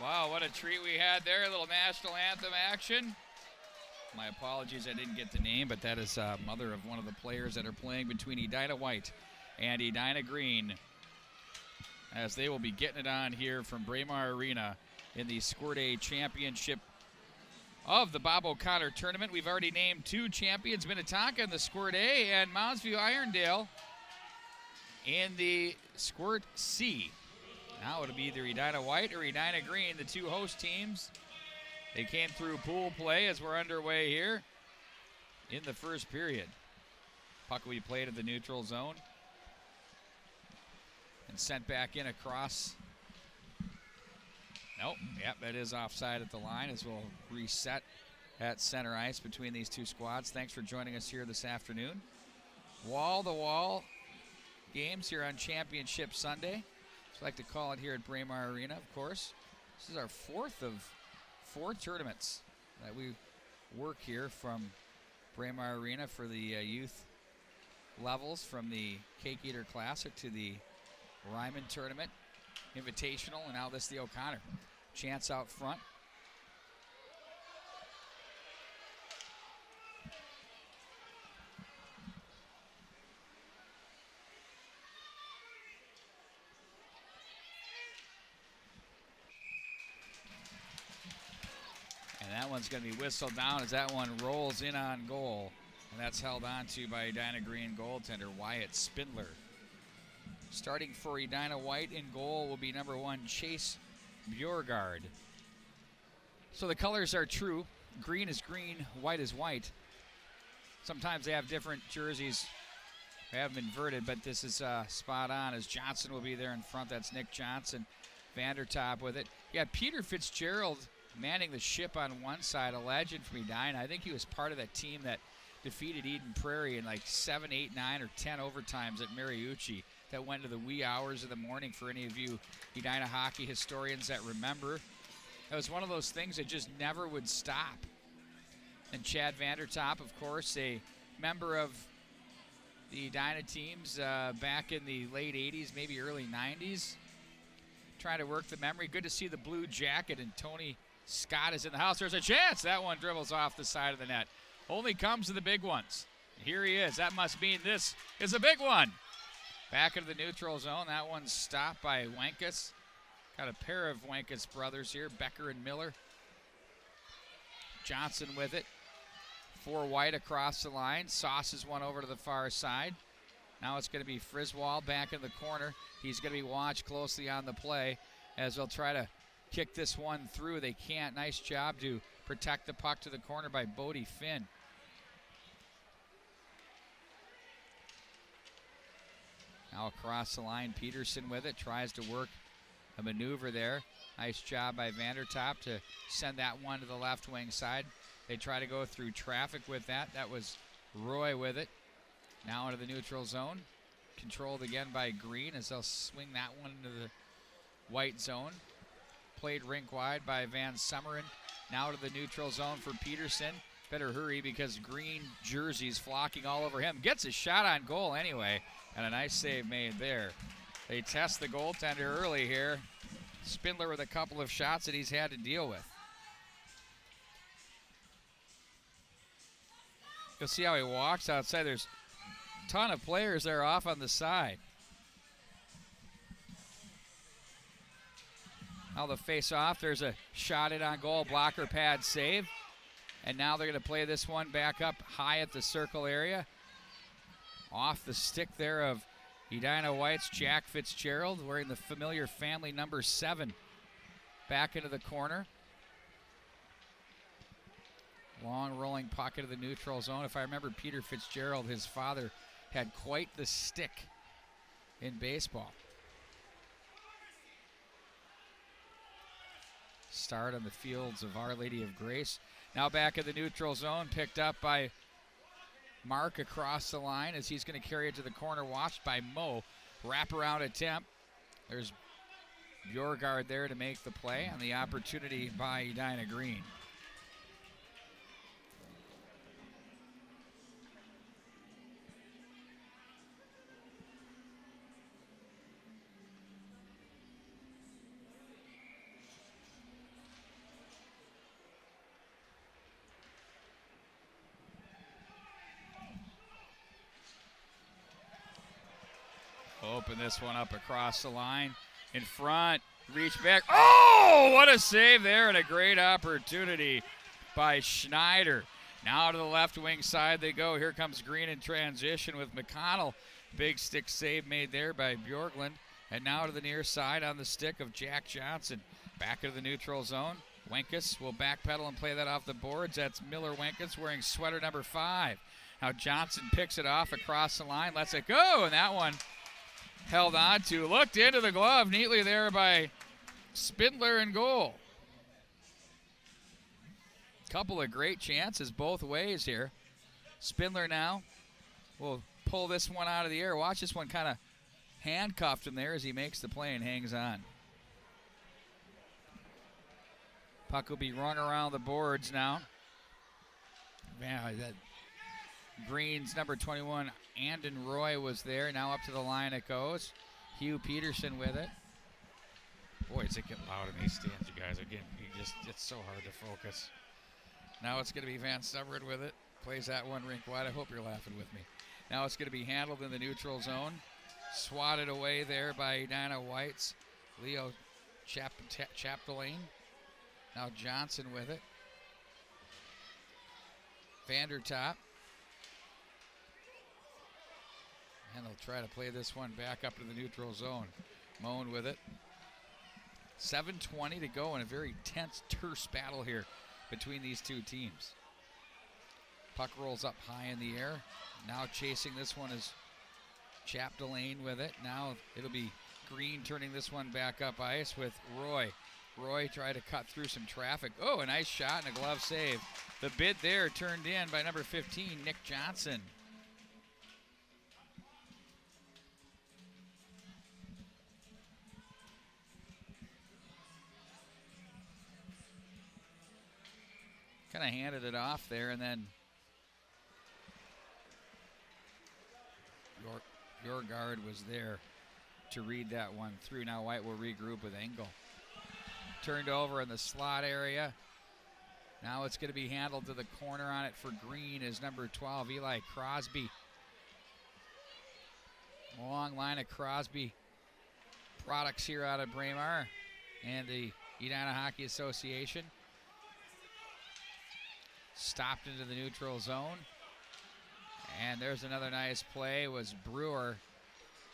Wow, what a treat we had there. A little national anthem action. My apologies, I didn't get the name, but that is mother of one of the players that are playing between Edina White and Edina Green, as they will be getting it on here from Braemar Arena in the Squirt A Championship of the Bob O'Connor Tournament. We've already named two champions, Minnetonka in the Squirt A and Moundsview Irondale in the Squirt C. Now it'll be either Edina White or Edina Green, the two host teams. They came through pool play as we're underway here in the first period. Puck will be played at the neutral zone and sent back in across. Nope, yep, that is offside at the line as we'll reset at center ice between these two squads. Thanks for joining us here this afternoon. Wall-to-wall games here on Championship Sunday. As I like to call it here at Braemar Arena, of course. This is our fourth of 4 tournaments that we work here from Braemar Arena for the youth levels, from the Cake Eater Classic to the Ryman Tournament, Invitational, and now this the O'Connor. Chance out front. And that one's going to be whistled down as that one rolls in on goal. And that's held on to by Edina Green goaltender Wyatt Spindler. Starting for Edina White in goal will be number 1, Chase Bjorgard. So the colors are true. Green is green, white is white. Sometimes they have different jerseys. They have them inverted, but this is spot on as Johnson will be there in front. That's Nick Johnson. Vandertop with it. You got Peter Fitzgerald manning the ship on one side, a legend from Edina. I think he was part of that team that defeated Eden Prairie in like 7, 8, 9, or 10 overtimes at Mariucci. That went to the wee hours of the morning for any of you Edina hockey historians that remember. It was one of those things that just never would stop. And Chad Vandertop, of course, a member of the Edina teams back in the late 80s, maybe early 90s. Trying to work the memory. Good to see the blue jacket, and Tony Scott is in the house. There's a chance. That one dribbles off the side of the net. Only comes to the big ones. Here he is. That must mean this is a big one. Back into the neutral zone. That one's stopped by Wankus. Got a pair of Wankus brothers here, Becker and Miller. Johnson with it. 4 White across the line. Sauces one over to the far side. Now it's going to be Friswald back in the corner. He's going to be watched closely on the play as they'll try to kick this one through. They can't. Nice job to protect the puck to the corner by Bodie Finn. Now across the line, Peterson with it, tries to work a maneuver there. Nice job by Vandertop to send that one to the left wing side. They try to go through traffic with that. That was Roy with it. Now into the neutral zone. Controlled again by Green as they'll swing that one into the white zone. Played rink wide by Van Summeren. Now to the neutral zone for Peterson. Better hurry because green jerseys flocking all over him. Gets a shot on goal anyway, and a nice save made there. They test the goaltender early here. Spindler with a couple of shots that he's had to deal with. You'll see how he walks outside. There's a ton of players there off on the side. Now the face off. There's a shot in on goal. Blocker pad save. And now they're going to play this one back up high at the circle area. Off the stick there of Edina White's Jack Fitzgerald, wearing the familiar family number 7. Back into the corner. Long rolling pocket of the neutral zone. If I remember Peter Fitzgerald, his father had quite the stick in baseball. Start on the fields of Our Lady of Grace. Now back in the neutral zone, picked up by Mark across the line as he's going to carry it to the corner, watched by Mo. Wraparound attempt. There's Bjorgard there to make the play on the opportunity by Edina Green. open this one up across the line. In front, reach back. Oh, what a save there, and a great opportunity by Schneider. Now to the left wing side they go. Here comes Green in transition with McConnell. Big stick save made there by Bjorklund. And now to the near side on the stick of Jack Johnson. Back into the neutral zone. Wenkus will backpedal and play that off the boards. That's Miller Wenkus wearing sweater number 5. Now Johnson picks it off across the line. Lets it go, and that one held on to. Looked into the glove neatly there by Spindler in goal. Couple of great chances both ways here. Spindler now will pull this one out of the air. Watch this one kind of handcuffed him there as he makes the play and hangs on. Puck will be rung around the boards now. Man, that Green's number 21, Andon Roy, was there. Now up to the line it goes. Hugh Peterson with it. Boy, does it get loud in these stands, you guys. Again, it's so hard to focus. Now it's going to be Van Severin with it. Plays that one rink wide. I hope you're laughing with me. Now it's going to be handled in the neutral zone. Swatted away there by Edina Whites. Leo Chapdelaine. Now Johnson with it. Vandertop. And they'll try to play this one back up to the neutral zone. Moan with it. 7:20 to go in a very tense, terse battle here between these two teams. Puck rolls up high in the air. Now chasing this one is Chapdelaine with it. Now it'll be Green turning this one back up ice with Roy. Roy tried to cut through some traffic. Oh, a nice shot and a glove save. The bid there turned in by number 15, Nick Johnson. Kind of handed it off there, and then your guard was there to read that one through. Now White will regroup with Engel. Turned over in the slot area. Now it's going to be handled to the corner on it for Green is number 12, Eli Crosby. Long line of Crosby products here out of Braemar and the Edina Hockey Association. Stopped into the neutral zone. And there's another nice play. Was Brewer.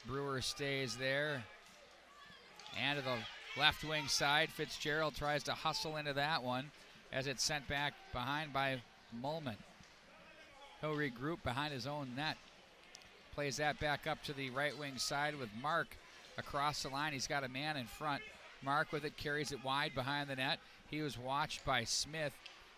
Brewer stays there. And to the left wing side, Fitzgerald tries to hustle into that one as it's sent back behind by Mullman. He'll regroup behind his own net. Plays that back up to the right wing side with Mark across the line. He's got a man in front. Mark with it, carries it wide behind the net. He was watched by Smith.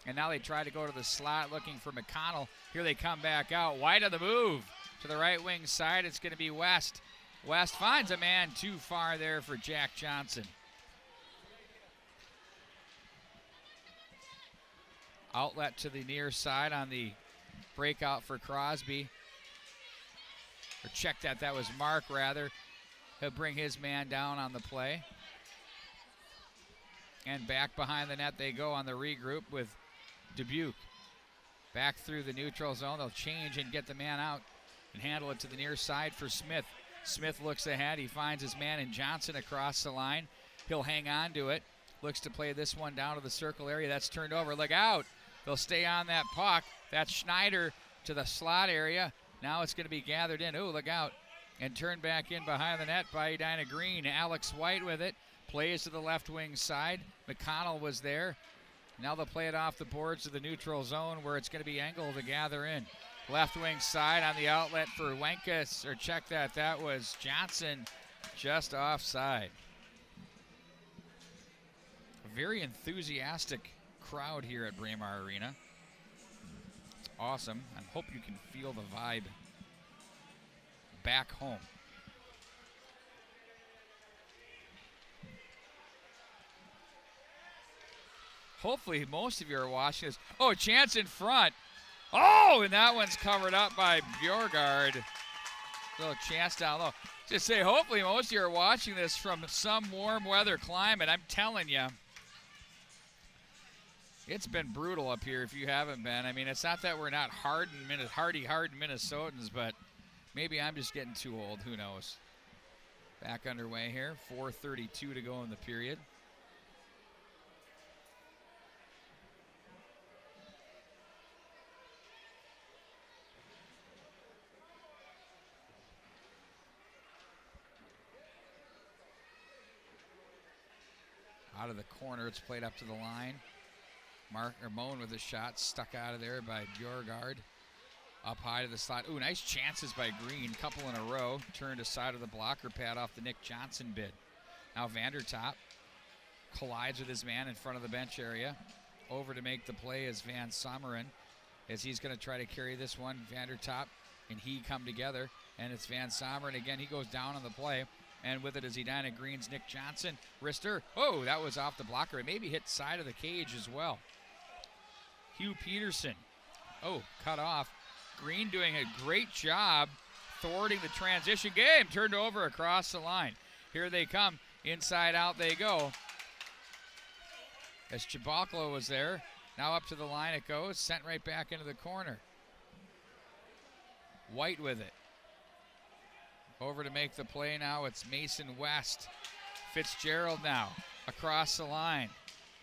And now they try to go to the slot looking for McConnell. Here they come back out. White on the move to the right wing side. It's going to be West. West finds a man too far there for Jack Johnson. Outlet to the near side on the breakout for Crosby. Or check that. That was Mark, rather. He'll bring his man down on the play. And back behind the net they go on the regroup with Dubuque. Back through the neutral zone. They'll change and get the man out and handle it to the near side for Smith. Smith looks ahead. He finds his man in Johnson across the line. He'll hang on to it. Looks to play this one down to the circle area. That's turned over. Look out. They'll stay on that puck. That's Schneider to the slot area. Now it's going to be gathered in. Ooh, look out. And turned back in behind the net by Edina Green. Alex White with it. Plays to the left wing side. McConnell was there. Now they'll play it off the boards to the neutral zone where it's going to be Engel to gather in. Left wing side on the outlet for Wenkus. Or check that. That was Johnson just offside. A very enthusiastic crowd here at Braemar Arena. It's awesome. I hope you can feel the vibe back home. Hopefully most of you are watching this. Oh, a chance in front. Oh, and that one's covered up by Bjorgard. Little chance down low. Just say, hopefully most of you are watching this from some warm weather climate. I'm telling you, it's been brutal up here if you haven't been. I mean, it's not that we're not hardy Minnesotans, but maybe I'm just getting too old. Who knows? Back underway here. 4:32 to go in the period. Out of the corner, it's played up to the line. Moen with a shot, stuck out of there by Bjorgard. Up high to the slot. Ooh, nice chances by Green. Couple in a row. Turned aside of the blocker pad off the Nick Johnson bid. Now Vandertop collides with his man in front of the bench area. Over to make the play is Van Someren, as he's going to try to carry this one. Vandertop and he come together, and it's Van Someren again. He goes down on the play, and with it is Edina Green's Nick Johnson. Wrister. Oh, that was off the blocker. It maybe hit side of the cage as well. Hugh Peterson. Oh, cut off. Green doing a great job thwarting the transition game. Turned over across the line. Here they come. Inside out they go. As Chibaklo was there. Now up to the line it goes. Sent right back into the corner. White with it. Over to make the play now. It's Mason West. Fitzgerald now across the line.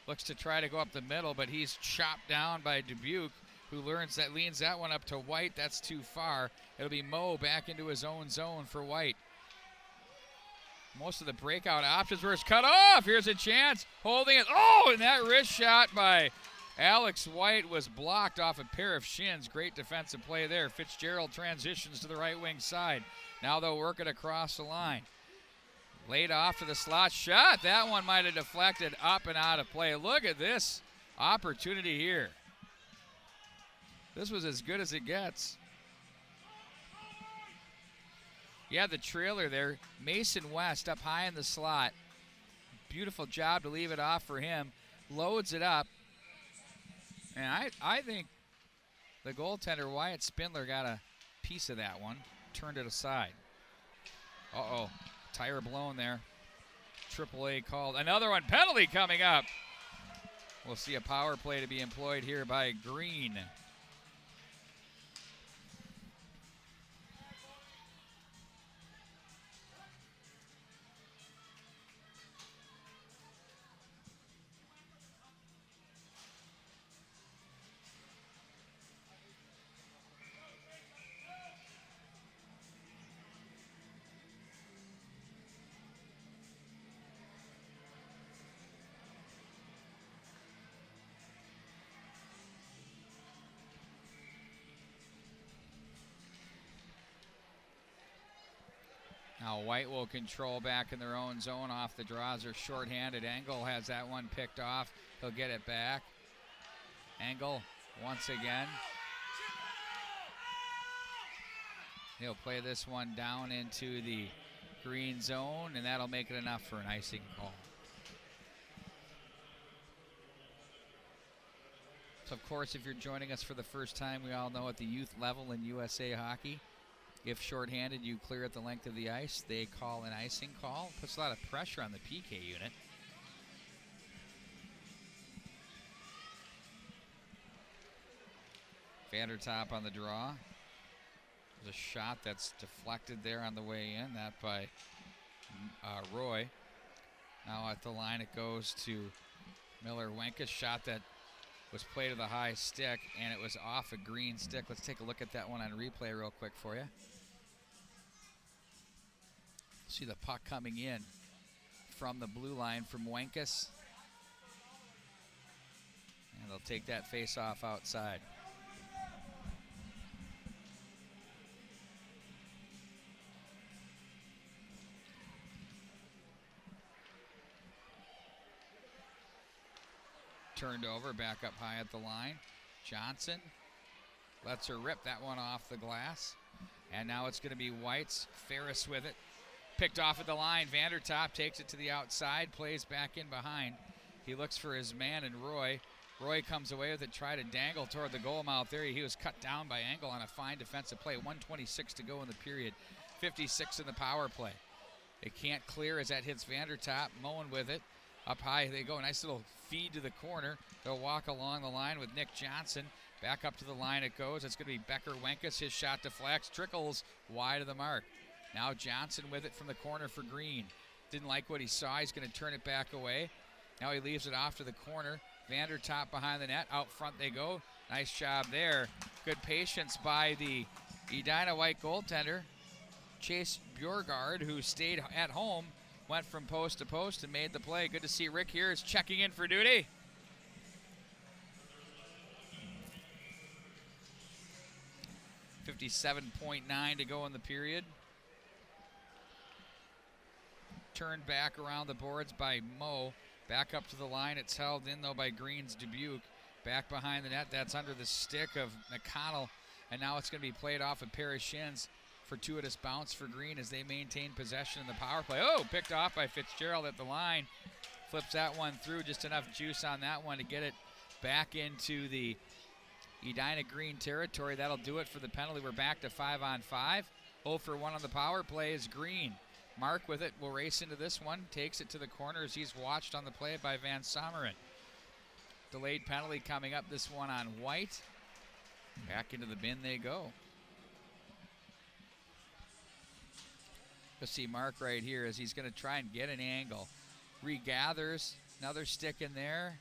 Looks to try to go up the middle, but he's chopped down by Dubuque, who leans that one up to White. That's too far. It'll be Moe back into his own zone for White. Most of the breakout options were cut off. Here's a chance. Holding it. Oh, and that wrist shot by Alex White was blocked off a pair of shins. Great defensive play there. Fitzgerald transitions to the right wing side. Now they'll work it across the line. Laid off to the slot shot. That one might have deflected up and out of play. Look at this opportunity here. This was as good as it gets. Yeah, the trailer there. Mason West up high in the slot. Beautiful job to leave it off for him. Loads it up. And I think the goaltender, Wyatt Spindler, got a piece of that one. Turned it aside. Uh-oh. Tire blown there. AAA called. Another one. Penalty coming up. We'll see a power play to be employed here by Green. Now White will control back in their own zone off the draws. They're shorthanded. Engel has that one picked off. He'll get it back. Engel once again. He'll play this one down into the green zone, and that'll make it enough for an icing call. So, of course, if you're joining us for the first time, we all know at the youth level in USA Hockey, if shorthanded, you clear at the length of the ice, they call an icing call. Puts a lot of pressure on the PK unit. Vandertop on the draw. There's a shot that's deflected there on the way in. That by Roy. Now at the line it goes to Miller Wenkus. Shot that was played to the high stick, and it was off a green stick. Let's take a look at that one on replay real quick for you. See the puck coming in from the blue line from Wenkus. And they'll take that face-off outside. Turned over, back up high at the line. Johnson lets her rip that one off the glass. And now it's going to be White's. Ferris with it. Picked off at the line. Vandertop takes it to the outside, plays back in behind. He looks for his man and Roy. Roy comes away with it, try to dangle toward the goal mouth there. He was cut down by Engel on a fine defensive play. 1:26 to go in the period. 56 in the power play. It can't clear as that hits Vandertop. Moen with it. Up high they go. Nice little feed to the corner. They'll walk along the line with Nick Johnson. Back up to the line it goes. It's going to be Becker Wenkus. His shot deflects. Trickles wide of the mark. Now Johnson with it from the corner for Green. Didn't like what he saw. He's going to turn it back away. Now he leaves it off to the corner. Vandertop behind the net. Out front they go. Nice job there. Good patience by the Edina White goaltender. Chase Bjorgaard, who stayed at home, went from post to post and made the play. Good to see Rick here is checking in for duty. .9 to go in the period. Turned back around the boards by Moe. Back up to the line. It's held in, though, by Green's Dubuque. Back behind the net. That's under the stick of McConnell. And now it's going to be played off a pair of shins. Fortuitous bounce for Green as they maintain possession in the power play. Oh, picked off by Fitzgerald at the line. Flips that one through. Just enough juice on that one to get it back into the Edina Green territory. That'll do it for the penalty. We're back to 5-on-5. 0 for 1 on the power play is Green. Mark with it will race into this one. Takes it to the corner as he's watched on the play by Van Someren. Delayed penalty coming up, this one on White. Back into the bin they go. You'll see Mark right here as he's going to try and get an angle. Regathers, another stick in there,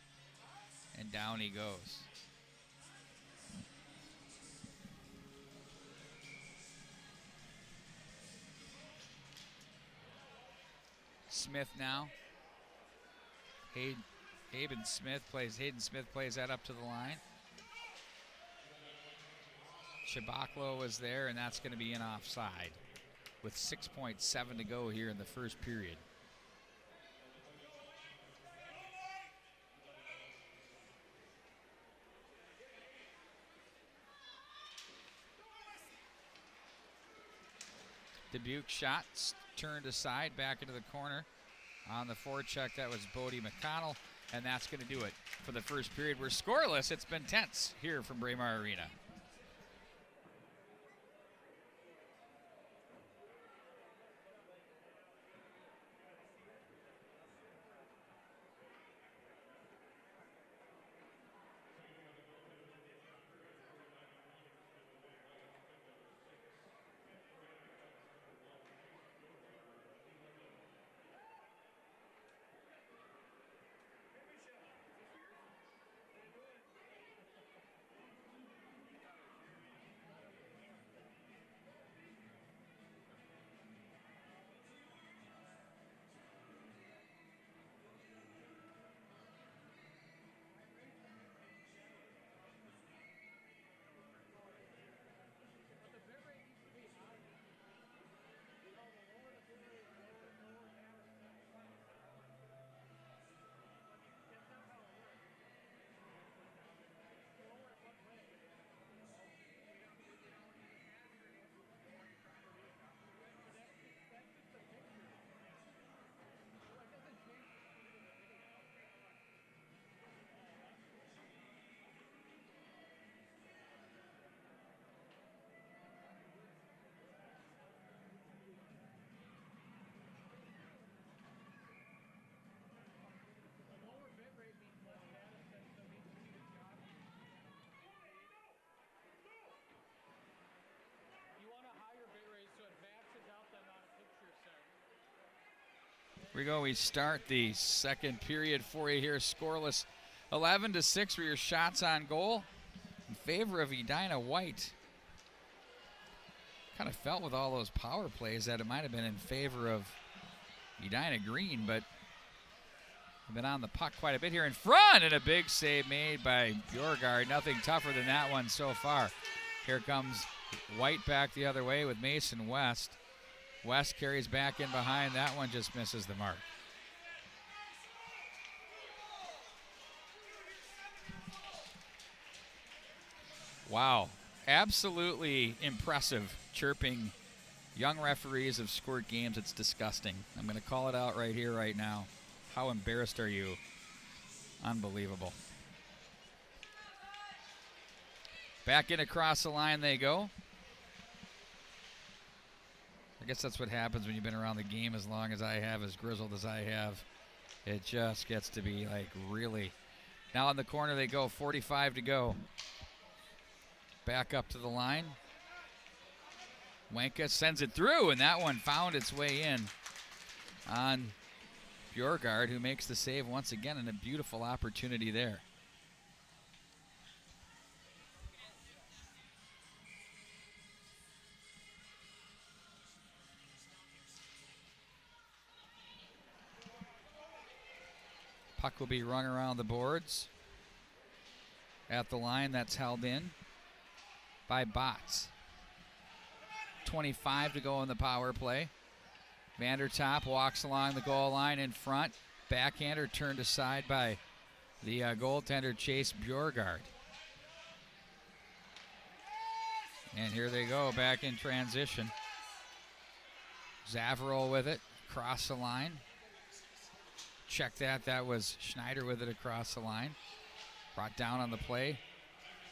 and down he goes. Smith now. Hayden Smith plays that up to the line. Shabaklo was there, and that's going to be in offside with 6.7 to go here in the first period. Dubuque shot turned aside back into the corner. On the forecheck, that was Bodie McConnell, and that's going to do it for the first period. We're scoreless. It's been tense here from Braemar Arena. Here we go. We start the second period for you here. Scoreless 11-6 for your shots on goal in favor of Edina White. Kind of felt with all those power plays that it might have been in favor of Edina Green, but they've been on the puck quite a bit here in front, and a big save made by Bjorgaard. Nothing tougher than that one so far. Here comes White back the other way with Mason West. West carries back in behind. That one just misses the mark. Wow. Absolutely impressive chirping young referees of Squirt games. It's disgusting. I'm going to call it out right here, right now. How embarrassed are you? Unbelievable. Back in across the line they go. I guess that's what happens when you've been around the game as long as I have, as grizzled as I have. It just gets to be like really. Now in the corner they go, 45 to go. Back up to the line. Wenka sends it through, and that one found its way in on Bjorgard, who makes the save once again, and a beautiful opportunity there. Puck will be run around the boards. At the line, that's held in by Bots. 25 to go in the power play. Vandertop walks along the goal line in front. Backhander turned aside by the goaltender Chase Bjorgard. And here they go, back in transition. Zavarol with it, across the line. Check that, that was Schneider with it across the line. Brought down on the play.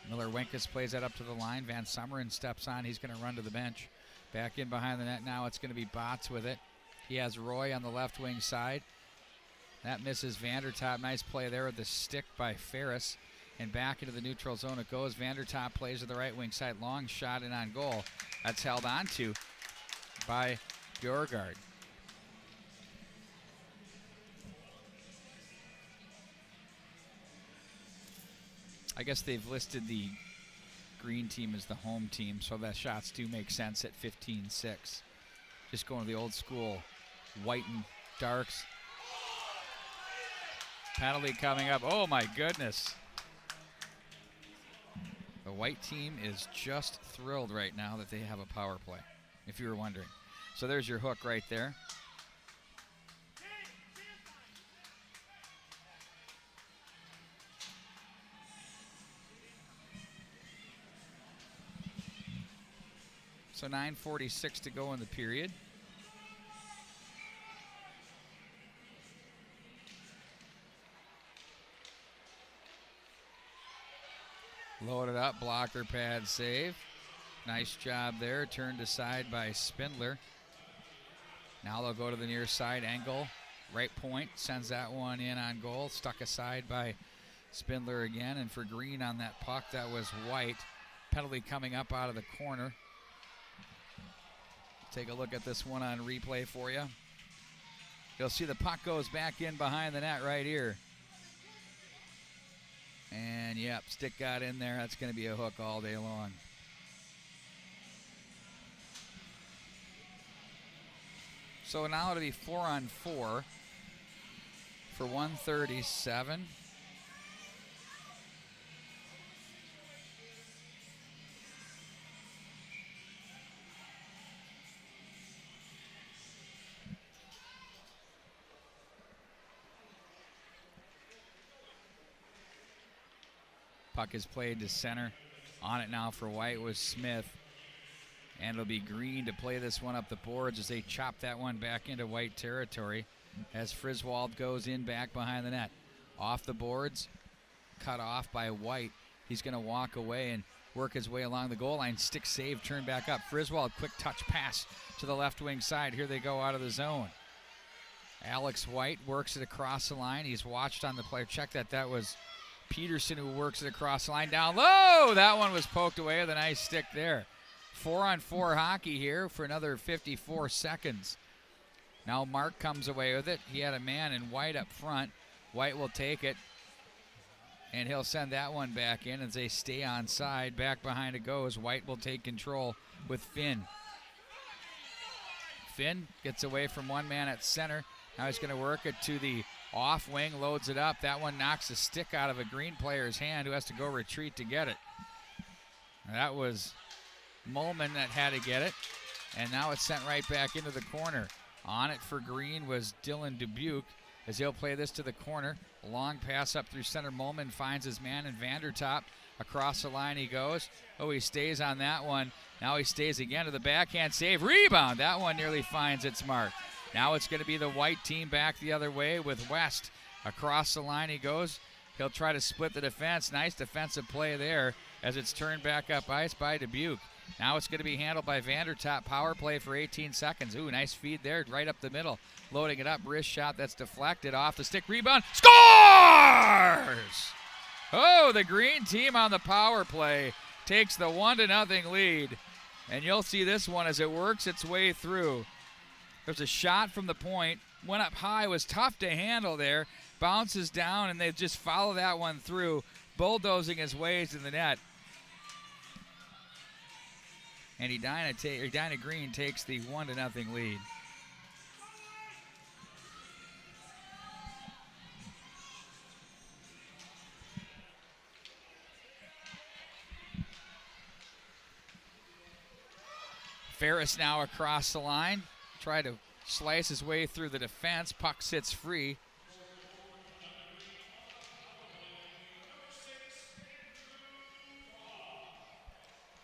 Miller Winkus plays that up to the line. Van Summeren steps on, he's going to run to the bench. Back in behind the net now, it's going to be Bots with it. He has Roy on the left wing side. That misses Vandertop. Nice play there with the stick by Ferris. And back into the neutral zone it goes. Vandertop plays to the right wing side. Long shot in on goal. That's held on to by Bjorgard. I guess they've listed the green team as the home team, so that shots do make sense at 15-6. Just going to the old school white and darks. Penalty coming up. Oh my goodness. The white team is just thrilled right now that they have a power play, if you were wondering. So there's your hook right there. So 9:46 to go in the period. Loaded up, blocker pad save. Nice job there, turned aside by Spindler. Now they'll go to the near side, Engel, right point, sends that one in on goal. Stuck aside by Spindler again, and for Green on that puck, that was White. Penalty coming up out of the corner. Take a look at this one on replay for you. You'll see the puck goes back in behind the net right here. And yep, stick got in there. That's going to be a hook all day long. So now it'll be 4-on-4 for 137. Puck is played to center. On it now for White was Smith. And it'll be Green to play this one up the boards as they chop that one back into White territory as Friswald goes in back behind the net. Off the boards, cut off by White. He's going to walk away and work his way along the goal line. Stick save, turn back up. Friswald, quick touch pass to the left wing side. Here they go out of the zone. Alex White works it across the line. He's watched on the player. Check that. That was Peterson who works it across the line down low. That one was poked away with a nice stick there. 4-on-4 hockey here for another 54 seconds. Now Mark comes away with it. He had a man in White up front. White will take it, and he'll send that one back in as they stay on side. Back behind it goes. White will take control with Finn. Finn gets away from one man at center. Now he's going to work it to the off wing, loads it up. That one knocks the stick out of a Green player's hand who has to go retreat to get it. That was Molman that had to get it, and now it's sent right back into the corner. On it for Green was Dylan Dubuque as he'll play this to the corner. A long pass up through center. Molman finds his man in Vandertop. Across the line he goes. Oh, he stays on that one. Now he stays again to the backhand save. Rebound. That one nearly finds its mark. Now it's going to be the White team back the other way with West. Across the line he goes. He'll try to split the defense. Nice defensive play there as it's turned back up ice by Dubuque. Now it's going to be handled by Vandertop. Power play for 18 seconds. Ooh, nice feed there right up the middle. Loading it up. Wrist shot that's deflected off the stick. Rebound. Scores! Oh, the Green team on the power play takes the 1-0 lead. And you'll see this one as it works its way through. There's a shot from the point. Went up high, was tough to handle there. Bounces down, and they just follow that one through, bulldozing his way to the net. And Edina Green takes the 1-0 lead. Ferris now across the line. Try to slice his way through the defense. Puck sits free.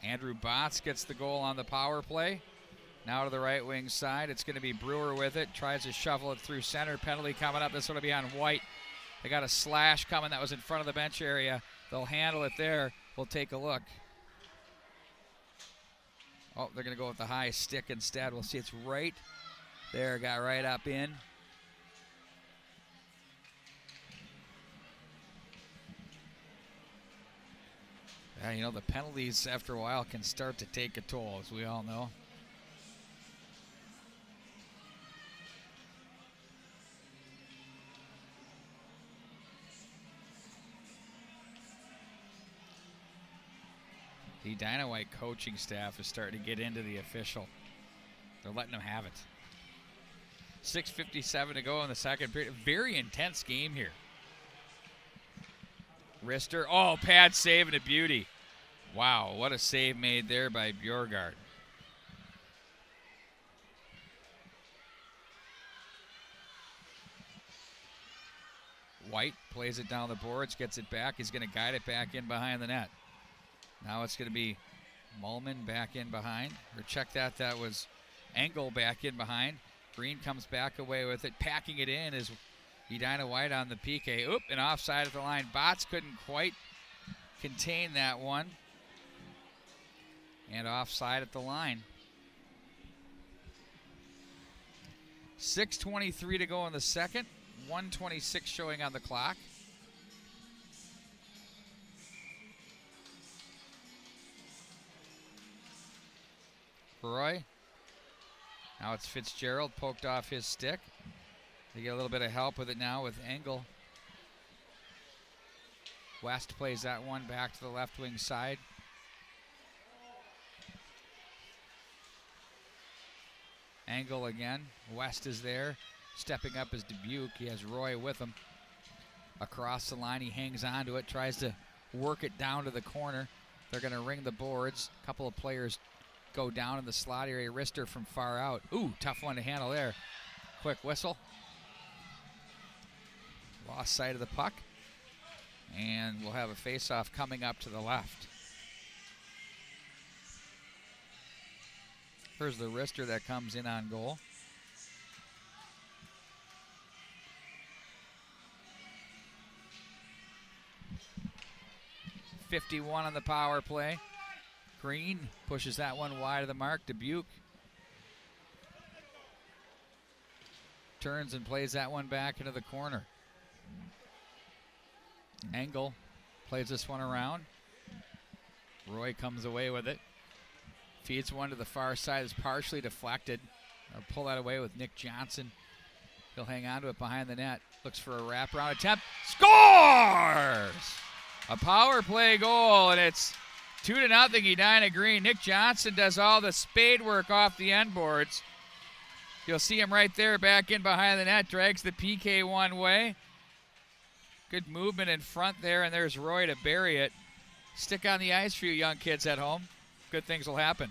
Andrew Botts gets the goal on the power play. Now to the right wing side. It's going to be Brewer with it. Tries to shovel it through center. Penalty coming up. This one will be on White. They got a slash coming that was in front of the bench area. They'll handle it there. We'll take a look. Oh, they're going to go with the high stick instead. We'll see it's right there. Got right up in. Yeah, you know, the penalties after a while can start to take a toll, as we all know. The Edina White coaching staff is starting to get into the official. They're letting them have it. 6:57 to go in the second period. Very intense game here. Rister, oh, pad save and a beauty. Wow, what a save made there by Bjorgard. White plays it down the boards, gets it back. He's going to guide it back in behind the net. Now it's going to be Mullman back in behind. Or check that, that was Engel back in behind. Green comes back away with it. Packing it in is Edina White on the PK. Oop, and offside at the line. Botts couldn't quite contain that one. And offside at the line. 6:23 to go in the second. 1:26 showing on the clock. Roy. Now it's Fitzgerald, poked off his stick. They get a little bit of help with it now with Engel. West plays that one back to the left wing side. Engel again. West is there. Stepping up is Dubuque. He has Roy with him. Across the line, he hangs on to it, tries to work it down to the corner. They're going to ring the boards. A couple of players go down in the slot area. Rister from far out. Ooh, tough one to handle there. Quick whistle. Lost sight of the puck. And we'll have a face-off coming up to the left. Here's the wrister that comes in on goal. .51 on the power play. Green pushes that one wide of the mark. Dubuque turns and plays that one back into the corner. Engel plays this one around. Roy comes away with it. Feeds one to the far side. It's partially deflected. They'll pull that away with Nick Johnson. He'll hang on to it behind the net. Looks for a wraparound attempt. Scores! A power play goal, and it's 2-0 Edina Green. Nick Johnson does all the spade work off the end boards. You'll see him right there back in behind the net. Drags the PK one way. Good movement in front there, and there's Roy to bury it. Stick on the ice for you young kids at home. Good things will happen.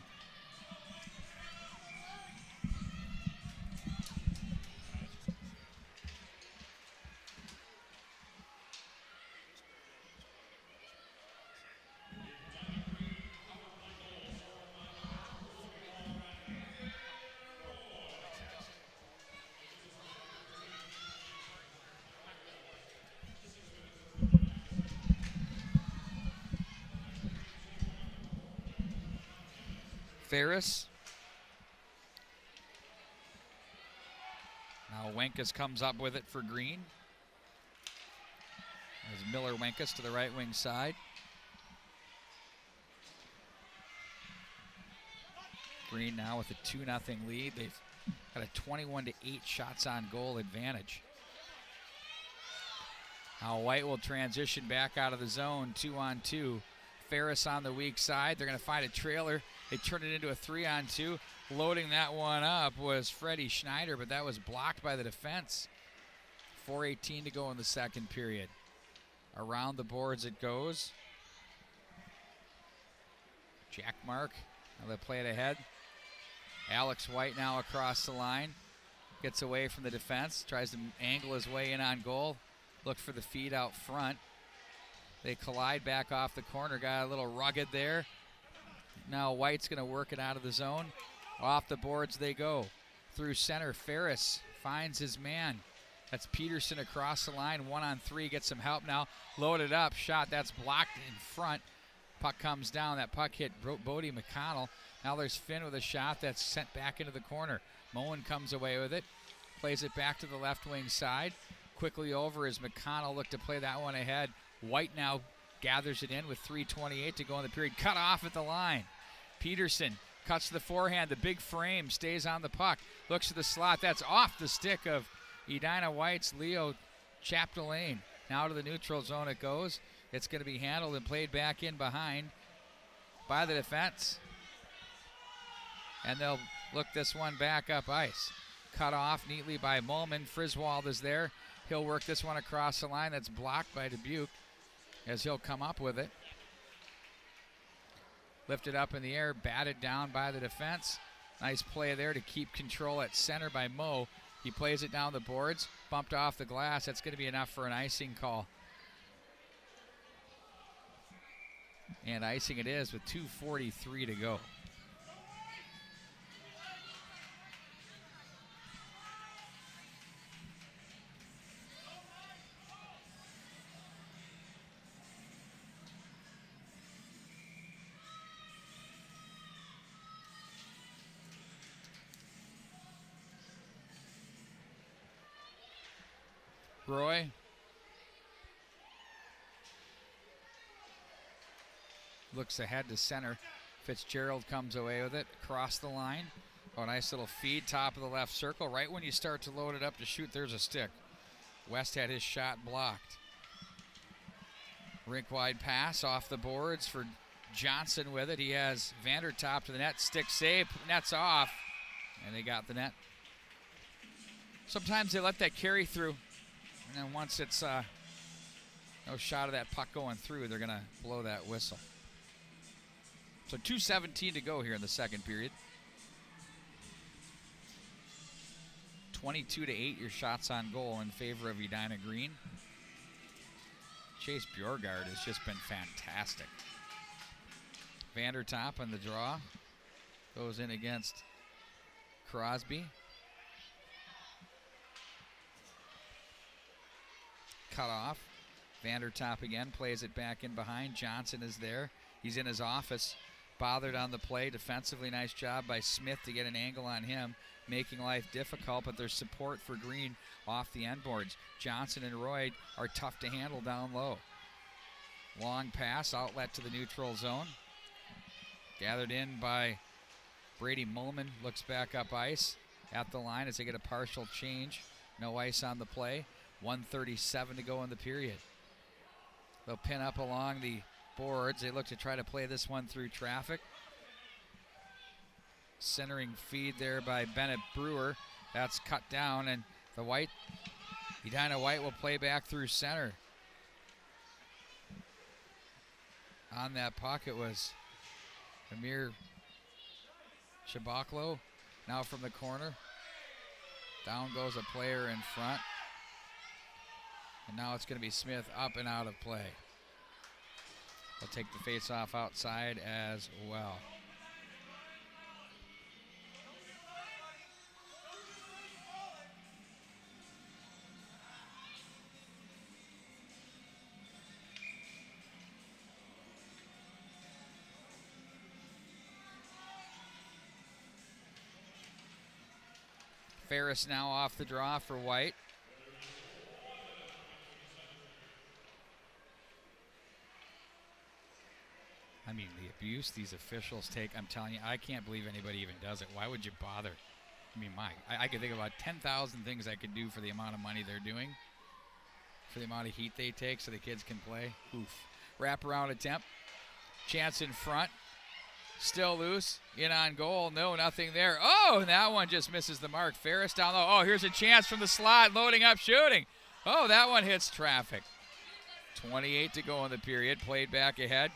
Ferris. Now Wenkus comes up with it for Green. There's Miller Wenkus to the right wing side. Green now with a 2-0 lead. They've got a 21-8 shots on goal advantage. Now White will transition back out of the zone, 2-on-2. Ferris on the weak side. They're going to find a trailer. They turn it into a 3-on-2. Loading that one up was Freddie Schneider, but that was blocked by the defense. 4:18 to go in the second period. Around the boards it goes. Jack Mark, now they play it ahead. Alex White now across the line. Gets away from the defense, tries to angle his way in on goal. Look for the feed out front. They collide back off the corner, got a little rugged there. Now White's gonna work it out of the zone. Off the boards they go. Through center, Ferris finds his man. That's Peterson across the line, 1-on-3, gets some help now. Loaded up, shot, that's blocked in front. Puck comes down, that puck hit Bodie McConnell. Now there's Finn with a shot that's sent back into the corner. Moen comes away with it, plays it back to the left wing side. Quickly over as McConnell looked to play that one ahead. White now gathers it in with 3:28 to go in the period. Cut off at the line. Peterson cuts to the forehand. The big frame stays on the puck. Looks to the slot. That's off the stick of Edina White's Leo Chapdelaine. Now to the neutral zone it goes. It's going to be handled and played back in behind by the defense. And they'll look this one back up ice. Cut off neatly by Molman. Friswald is there. He'll work this one across the line. That's blocked by Dubuque as he'll come up with it. Lifted up in the air, batted down by the defense. Nice play there to keep control at center by Moe. He plays it down the boards, bumped off the glass. That's going to be enough for an icing call. And icing it is with 2:43 to go. Roy. Looks ahead to center. Fitzgerald comes away with it across the line. Oh, nice little feed, top of the left circle. Right when you start to load it up to shoot, there's a stick. West had his shot blocked. Rink wide pass off the boards for Johnson with it. He has Vandertop to the net. Stick save, net's off. And they got the net. Sometimes they let that carry through. And then once it's no shot of that puck going through, they're going to blow that whistle. So 2:17 to go here in the second period. 22-8 your shots on goal in favor of Edina Green. Chase Bjorgard has just been fantastic. Vandertop on the draw. Goes in against Crosby. Cut off. Vandertop again, plays it back in behind. Johnson is there. He's in his office. Bothered on the play. Defensively, nice job by Smith to get an angle on him, making life difficult, but there's support for Green off the end boards. Johnson and Roy are tough to handle down low. Long pass, outlet to the neutral zone. Gathered in by Brady Molman. Looks back up ice at the line as they get a partial change. No ice on the play. 1:37 to go in the period. They'll pin up along the boards. They look to try to play this one through traffic. Centering feed there by Bennett Brewer. That's cut down, and the Edina White will play back through center. On that puck, it was Amir Shabaklo. Now from the corner. Down goes a player in front. And now it's going to be Smith up and out of play. They'll take the face-off outside as well. Ferris now off the draw for White. mean, the abuse these officials take, I'm telling you, I can't believe anybody even does it. Why would you bother? I mean, I could think about 10,000 things I could do for the amount of money they're doing, for the amount of heat they take so the kids can play. Oof. Wraparound attempt. Chance in front. Still loose. In on goal. No, nothing there. Oh, and that one just misses the mark. Ferris down low. Oh, here's a chance from the slot. Loading up, shooting. Oh, that one hits traffic. 28 to go in the period. Played back ahead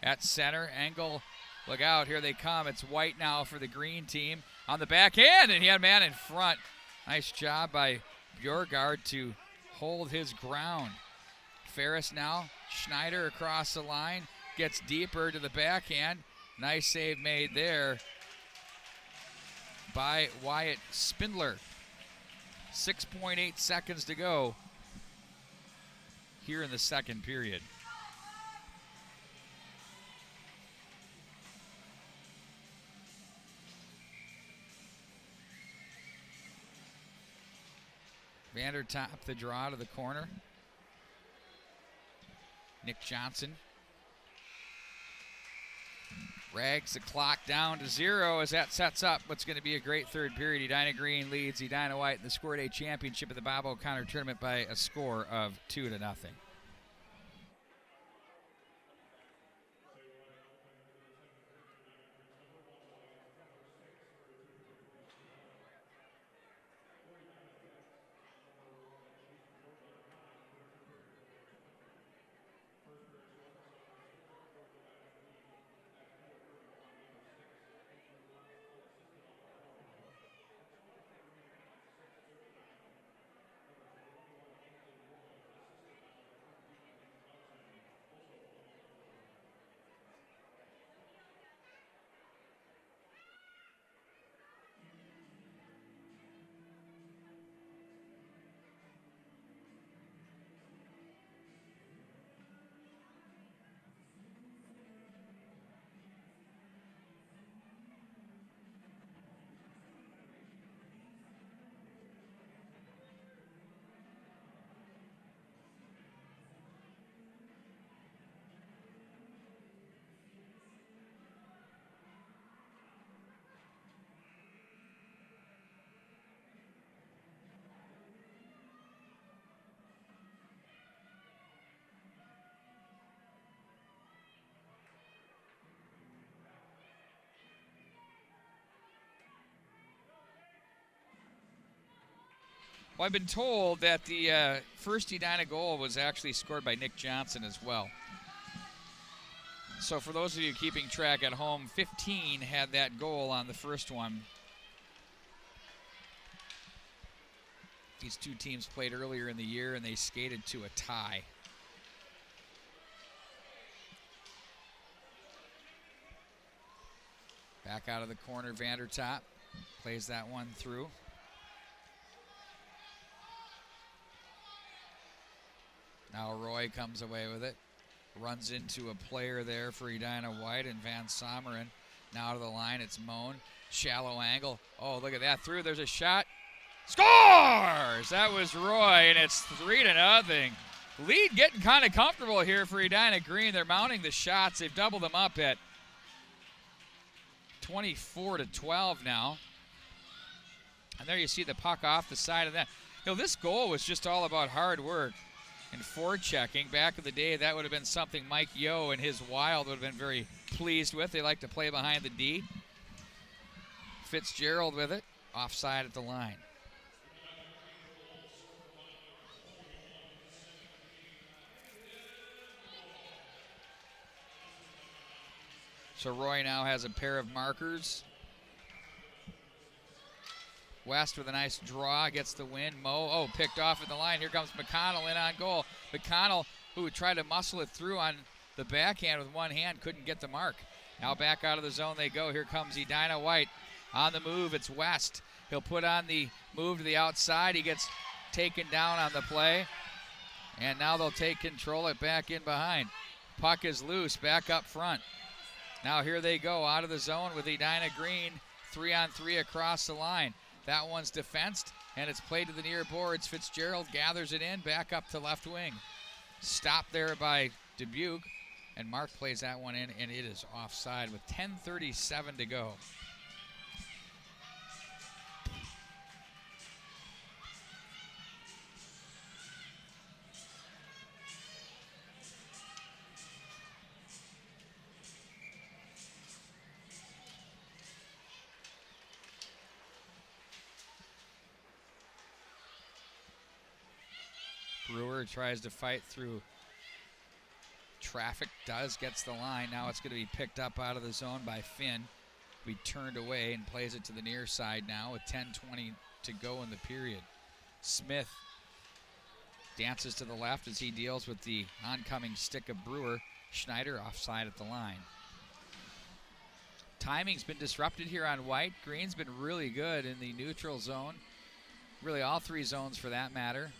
at center. Engel, look out. Here they come. It's White now for the green team. On the backhand, and he had a man in front. Nice job by Bjorgard to hold his ground. Ferris now. Schneider across the line. Gets deeper to the backhand. Nice save made there by Wyatt Spindler. 6.8 seconds to go here in the second period. Vandertop the draw to the corner. Nick Johnson rags the clock down to 0 as that sets up what's going to be a great third period. Edina Green leads Edina White in the Squirt A championship at the Bob O'Connor tournament by a score of 2-0. Well, I've been told that the first Edina goal was actually scored by Nick Johnson as well. So for those of you keeping track at home, 15 had that goal on the first one. These two teams played earlier in the year, and they skated to a tie. Back out of the corner, Vandertop plays that one through. Now Roy comes away with it. Runs into a player there for Edina White and Van Someren. Now to the line, it's Moan. Shallow angle. Oh, look at that. Through, there's a shot. Scores! That was Roy, and it's 3-0. Lead getting kind of comfortable here for Edina Green. They're mounting the shots. They've doubled them up at 24-12 now. And there you see the puck off the side of that. You know, this goal was just all about hard work and forechecking. Back in the day, that would have been something Mike Yo and his Wild would have been very pleased with. They like to play behind the D. Fitzgerald with it, offside at the line. So Roy now has a pair of markers. West with a nice draw, gets the win. Mo, picked off at the line. Here comes McConnell in on goal. McConnell, who tried to muscle it through on the backhand with one hand, couldn't get the mark. Now back out of the zone they go. Here comes Edina White. On the move, it's West. He'll put on the move to the outside. He gets taken down on the play. And now they'll take control it back in behind. Puck is loose, back up front. Now here they go out of the zone with Edina Green. 3-on-3 across the line. That one's defensed, and it's played to the near boards. Fitzgerald gathers it in, back up to left wing. Stopped there by Dubuque. And Mark plays that one in, and it is offside with 10:37 to go. Brewer tries to fight through traffic, gets the line. Now it's going to be picked up out of the zone by Finn. We turned away and plays it to the near side now with 10:20 to go in the period. Smith dances to the left as he deals with the oncoming stick of Brewer. Schneider offside at the line. Timing's been disrupted here on White. Green's been really good in the neutral zone. Really all three zones for that matter.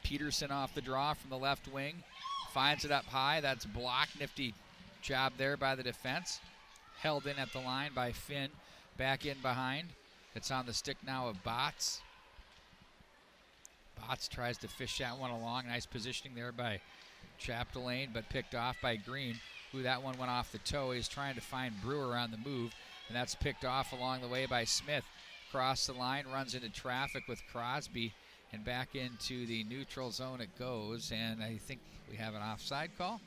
Peterson off the draw from the left wing. Finds it up high. That's blocked. Nifty job there by the defense. Held in at the line by Finn. Back in behind. It's on the stick now of Botts. Botts tries to fish that one along. Nice positioning there by Chapdelaine, but picked off by Green. Ooh, that one went off the toe. He's trying to find Brewer on the move, and that's picked off along the way by Smith. Cross the line, runs into traffic with Crosby, and back into the neutral zone it goes, and I think we have an offside call.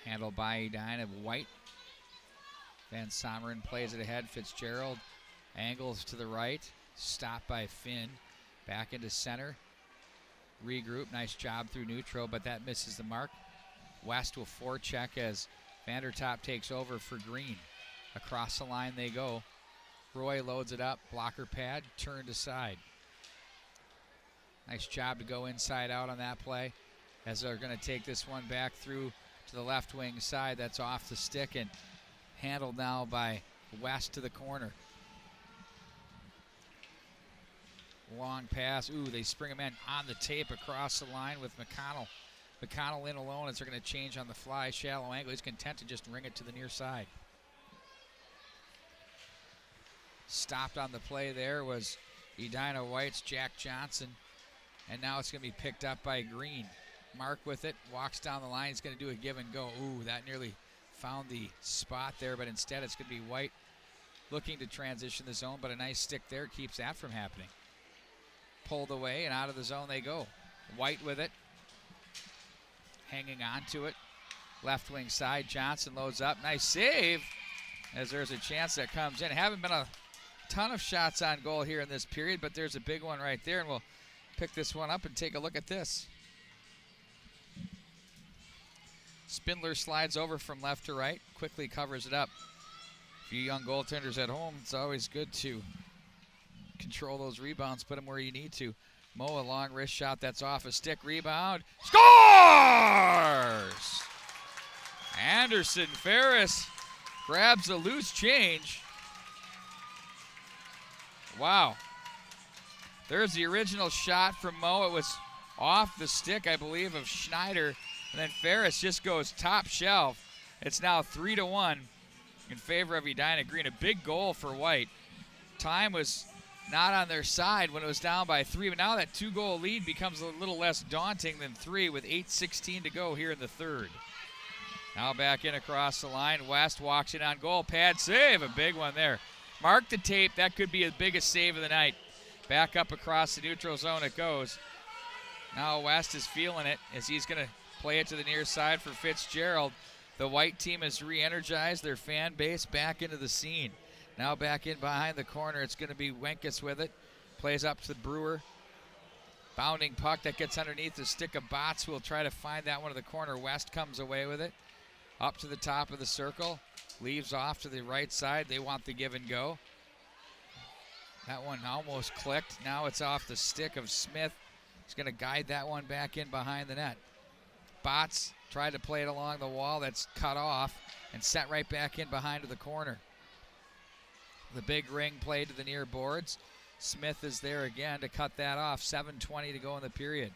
Handled by Edina. White. Van Someren plays it ahead. Fitzgerald angles to the right. Stopped by Finn. Back into center. Regroup. Nice job through neutral, but that misses the mark. West will forecheck as Vandertop takes over for Green. Across the line they go. Roy loads it up. Blocker pad. Turned aside. Nice job to go inside out on that play as they're going to take this one back through to the left wing side. That's off the stick and handled now by West to the corner. Long pass. Ooh, they spring him in on the tape across the line with McConnell. McConnell in alone as they're going to change on the fly. Shallow angle. He's content to just ring it to the near side. Stopped on the play there was Edina White's Jack Johnson. And now it's going to be picked up by Green. Mark with it, walks down the line. He's going to do a give and go. Ooh, that nearly found the spot there, but instead it's going to be White looking to transition the zone, but a nice stick there keeps that from happening. Pulled away, and out of the zone they go. White with it, hanging on to it. Left wing side, Johnson loads up. Nice save, as there's a chance that comes in. Haven't been a ton of shots on goal here in this period, but there's a big one right there, and we'll pick this one up and take a look at this. Spindler slides over from left to right, quickly covers it up. For you young goaltenders at home, it's always good to control those rebounds, put them where you need to. Mo, a long wrist shot that's off a stick, rebound, scores! Anderson Ferris grabs a loose change. Wow. There's the original shot from Mo. It was off the stick, I believe, of Schneider. And then Ferris just goes top shelf. It's now 3-1 in favor of Edina Green. A big goal for White. Time was not on their side when it was down by 3, but now that 2-goal lead becomes a little less daunting than 3 with 8:16 to go here in the third. Now back in across the line. West walks in on goal. Pad save, a big one there. Mark the tape. That could be the biggest save of the night. Back up across the neutral zone it goes. Now West is feeling it as he's going to play it to the near side for Fitzgerald. The White team has re-energized their fan base back into the scene. Now back in behind the corner. It's going to be Wenkus with it. Plays up to the Brewer. Bounding puck that gets underneath the stick of Botts, who will try to find that one to the corner. West comes away with it. Up to the top of the circle. Leaves off to the right side. They want the give and go. That one almost clicked. Now it's off the stick of Smith. He's going to guide that one back in behind the net. Bots tried to play it along the wall. That's cut off and sent right back in behind to the corner. The big ring played to the near boards. Smith is there again to cut that off. 7:20 to go in the period.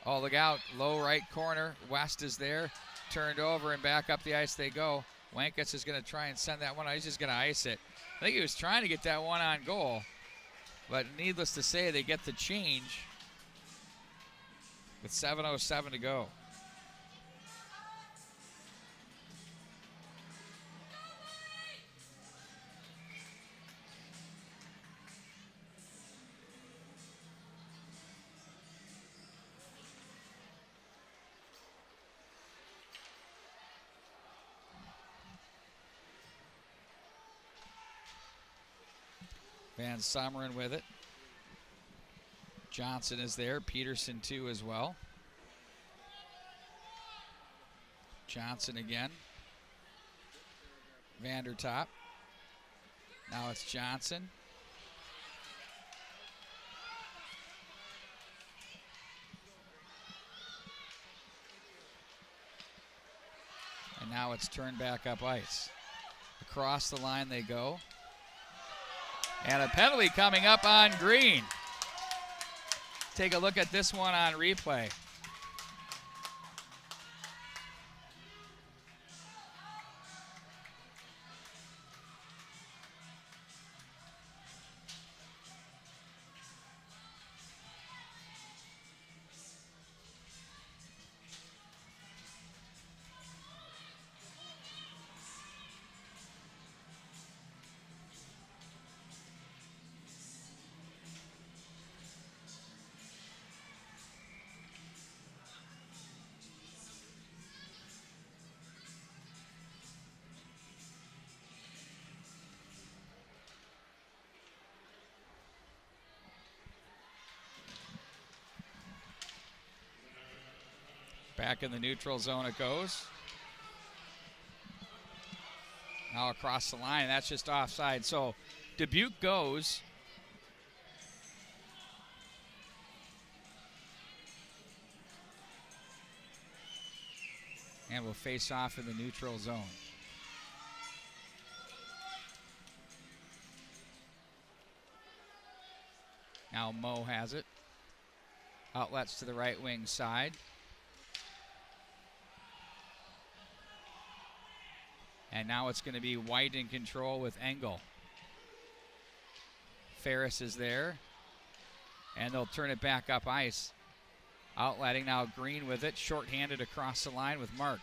Oh, look out. Low right corner. West is there. Turned over and back up the ice they go. Wankus is going to try and send that one out. He's just going to ice it. I think he was trying to get that one on goal. But needless to say, they get the change with 7:07 to go. Van Summeren with it. Johnson is there. Peterson too as well. Johnson again. Vandertop. Now it's Johnson. And now it's turned back up ice. Across the line they go. And a penalty coming up on Green. Take a look at this one on replay. Back in the neutral zone it goes. Now across the line, that's just offside. So Dubuque goes. And will face off in the neutral zone. Now Mo has it. Outlets to the right wing side. And now it's going to be White in control with Engel. Ferris is there. And they'll turn it back up ice. Outletting now Green with it. Short-handed across the line with Mark.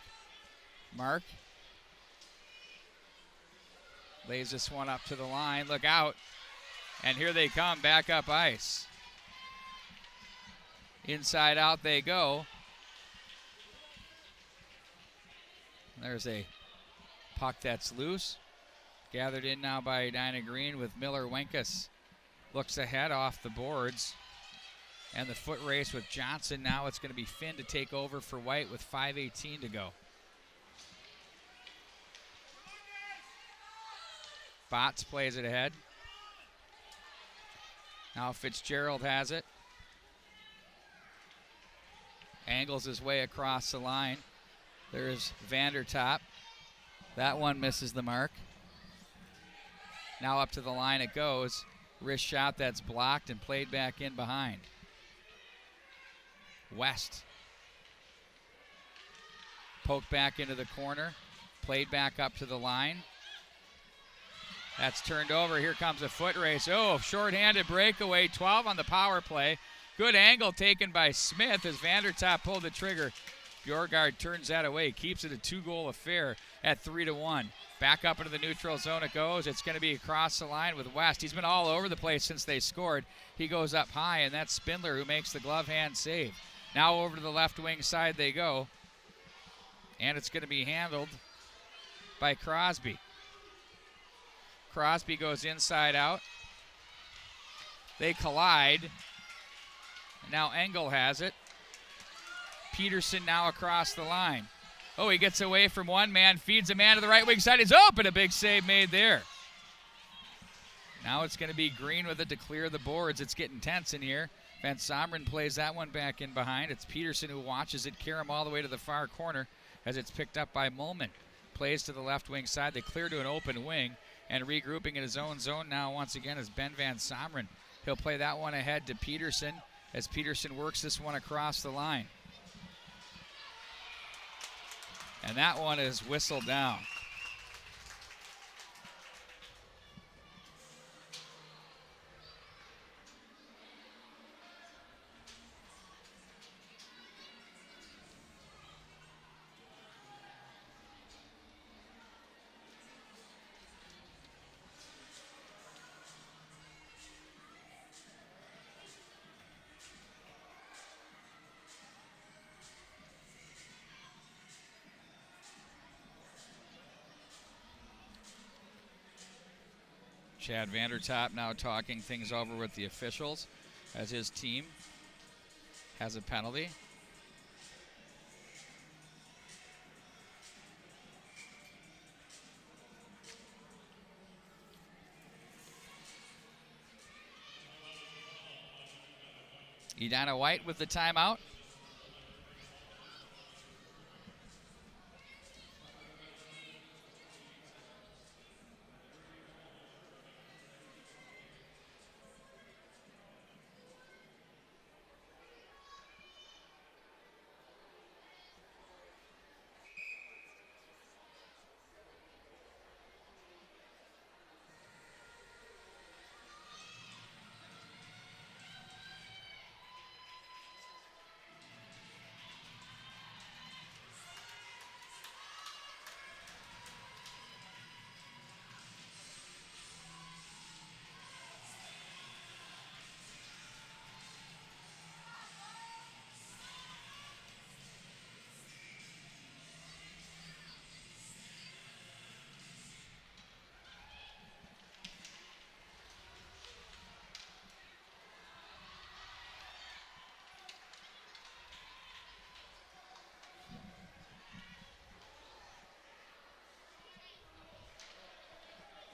Mark lays this one up to the line. Look out. And here they come back up ice. Inside out they go. There's a puck that's loose. Gathered in now by Edina Green with Miller Wankus. Looks ahead off the boards. And the foot race with Johnson. Now it's going to be Finn to take over for White with 5:18 to go. Bots plays it ahead. Now Fitzgerald has it. Angles his way across the line. There's Vandertop. That one misses the mark. Now up to the line it goes. Wrist shot that's blocked and played back in behind. West. Poked back into the corner. Played back up to the line. That's turned over. Here comes a foot race. Oh, short-handed breakaway. 12 on the power play. Good angle taken by Smith as Vandertop pulled the trigger. Bjorgard turns that away. Keeps it a 2-goal affair at 3-1. Back up into the neutral zone it goes. It's going to be across the line with West. He's been all over the place since they scored. He goes up high, and that's Spindler who makes the glove hand save. Now over to the left wing side they go. And it's going to be handled by Crosby. Crosby goes inside out. They collide. Now Engel has it. Peterson now across the line. Oh, he gets away from one man, feeds a man to the right wing side. It's open. A big save made there. Now it's going to be Green with it to clear the boards. It's getting tense in here. Van Someren plays that one back in behind. It's Peterson who watches it carry him all the way to the far corner as it's picked up by Molman. Plays to the left wing side. They clear to an open wing, and regrouping in his own zone now once again is Ben Van Someren. He'll play that one ahead to Peterson as Peterson works this one across the line. And that one is whistled down. Chad Vandertop now talking things over with the officials as his team has a penalty. Edina White with the timeout.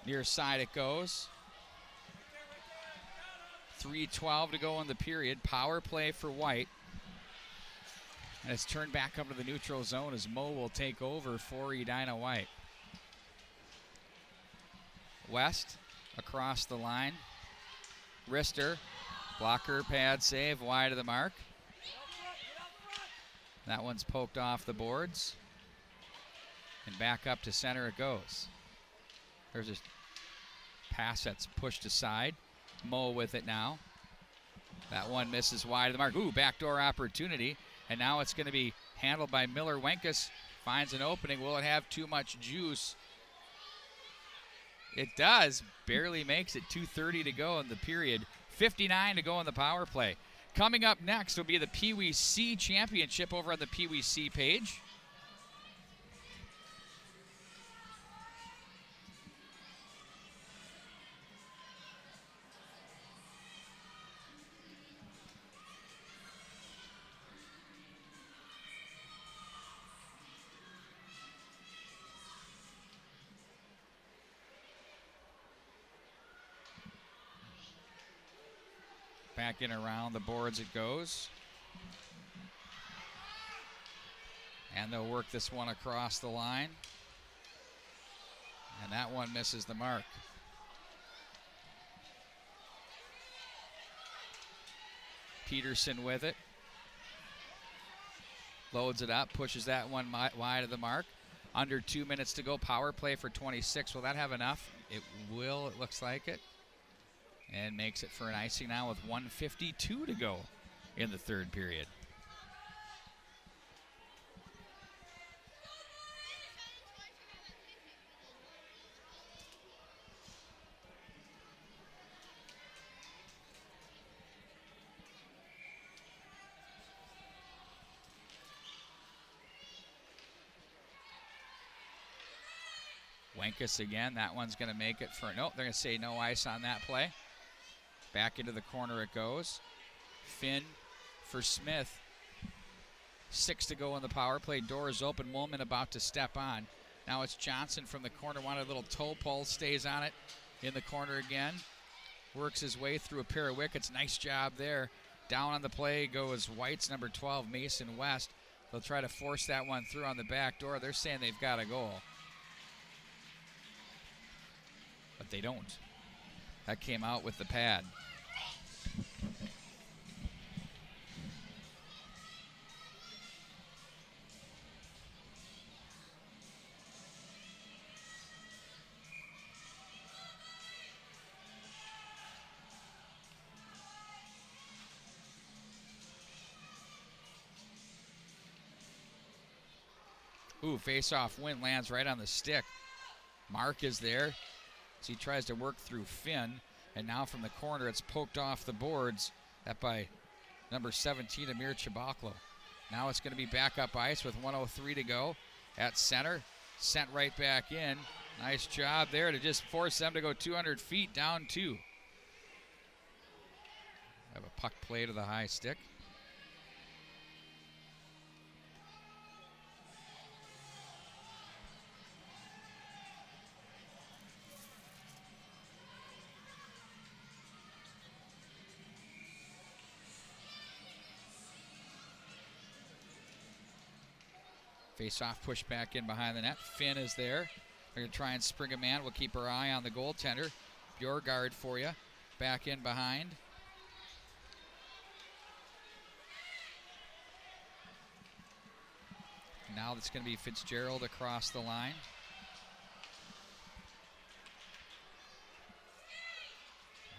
Near side it goes. 3:12 to go in the period. Power play for White. And it's turned back up to the neutral zone as Mo will take over for Edina White. West across the line. Rister. Blocker, pad, save, wide of the mark. That one's poked off the boards. And back up to center it goes. There's a pass that's pushed aside. Mo with it now. That one misses wide of the mark. Ooh, backdoor opportunity. And now it's going to be handled by Miller. Wenkus finds an opening. Will it have too much juice? It does. Barely makes it. 2:30 to go in the period. 59 to go in the power play. Coming up next will be the Pee Wee C Championship over on the Pee Wee C page. Back in around the boards it goes. And they'll work this one across the line. And that one misses the mark. Peterson with it. Loads it up, pushes that one wide of the mark. Under 2 minutes to go. Power play for 26. Will that have enough? It will, it looks like it. And makes it for an icing now with 1:52 to go in the third period. Wenkus again. That one's going to make it for, nope, they're going to say no ice on that play. Back into the corner it goes. Finn for Smith. 6 to go in the power play. Doors open. Molman about to step on. Now it's Johnson from the corner. Wanted a little toe pull. Stays on it in the corner again. works his way through a pair of wickets. Nice job there. Down on the play goes White's number 12, Mason West. They'll try to force that one through on the back door. They're saying they've got a goal. But they don't. That came out with the pad. Ooh, face-off win lands right on the stick. Mark is there as he tries to work through Finn. And now from the corner, it's poked off the boards. That by number 17, Amir Chabaklo. Now it's going to be back up ice with 1:03 to go at center. Sent right back in. Nice job there to just force them to go 200 feet down 2. Have a puck play to the high stick. Face-off push back in behind the net. Finn is there. They're going to try and spring a man. We'll keep our eye on the goaltender. Bjorgard for you. Back in behind. Now it's going to be Fitzgerald across the line.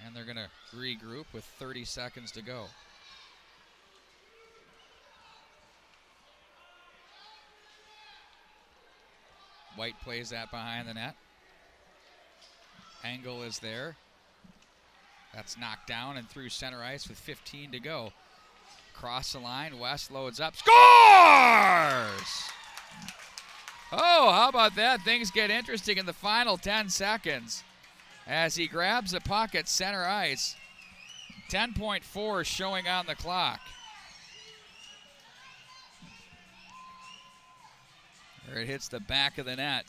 And they're going to regroup with 30 seconds to go. White plays that behind the net. Angle is there. That's knocked down and through center ice with 15 to go. Cross the line, West loads up, scores! Oh, how about that? Things get interesting in the final 10 seconds as he grabs the puck at center ice. 10.4 showing on the clock. There it hits the back of the net.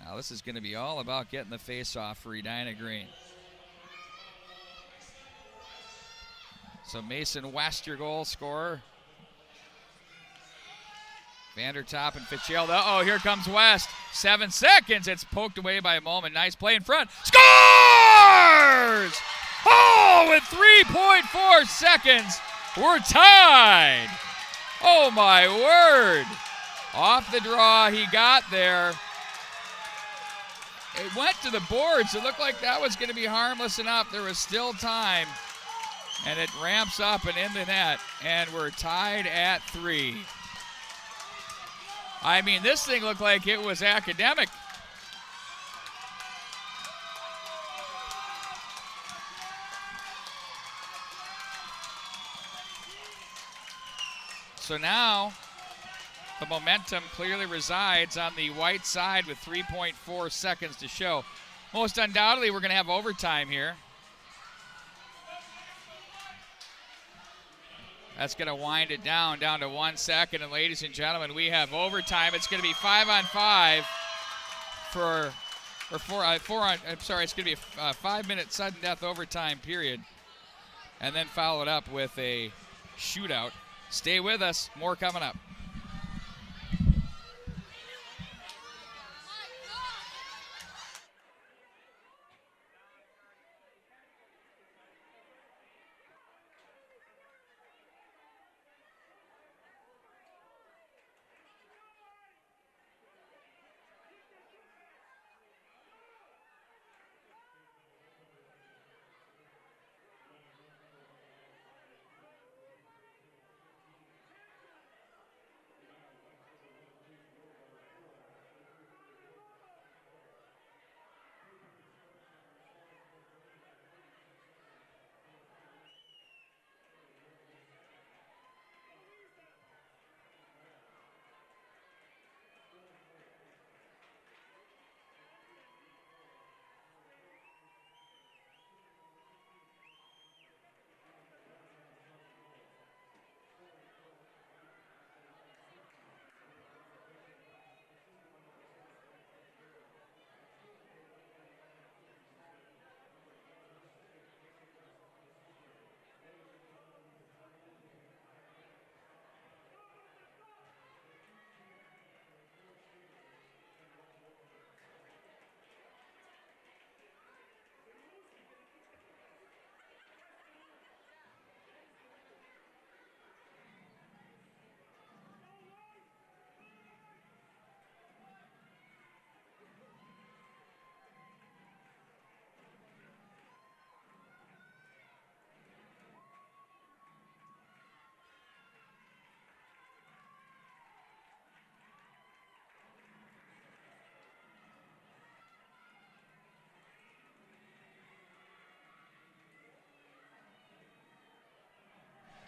Now this is going to be all about getting the face-off for Edina Green. So Mason West, your goal scorer. Vandertop and Fitzgerald. Uh-oh, here comes West. 7 seconds. It's poked away by Moman. Nice play in front. Scores! Oh, with 3.4 seconds, we're tied. Oh, my word. Off the draw, he got there. It went to the boards. It looked like that was going to be harmless enough. There was still time. And it ramps up and in the net. And we're tied at 3. I mean, this thing looked like it was academic. So now the momentum clearly resides on the White side with 3.4 seconds to show. Most undoubtedly, we're going to have overtime here. That's going to wind it down to 1 second. And ladies and gentlemen, we have overtime. It's going to be 5-on-5 it's going to be a 5-minute sudden death overtime period. And then followed up with a shootout. Stay with us. More coming up.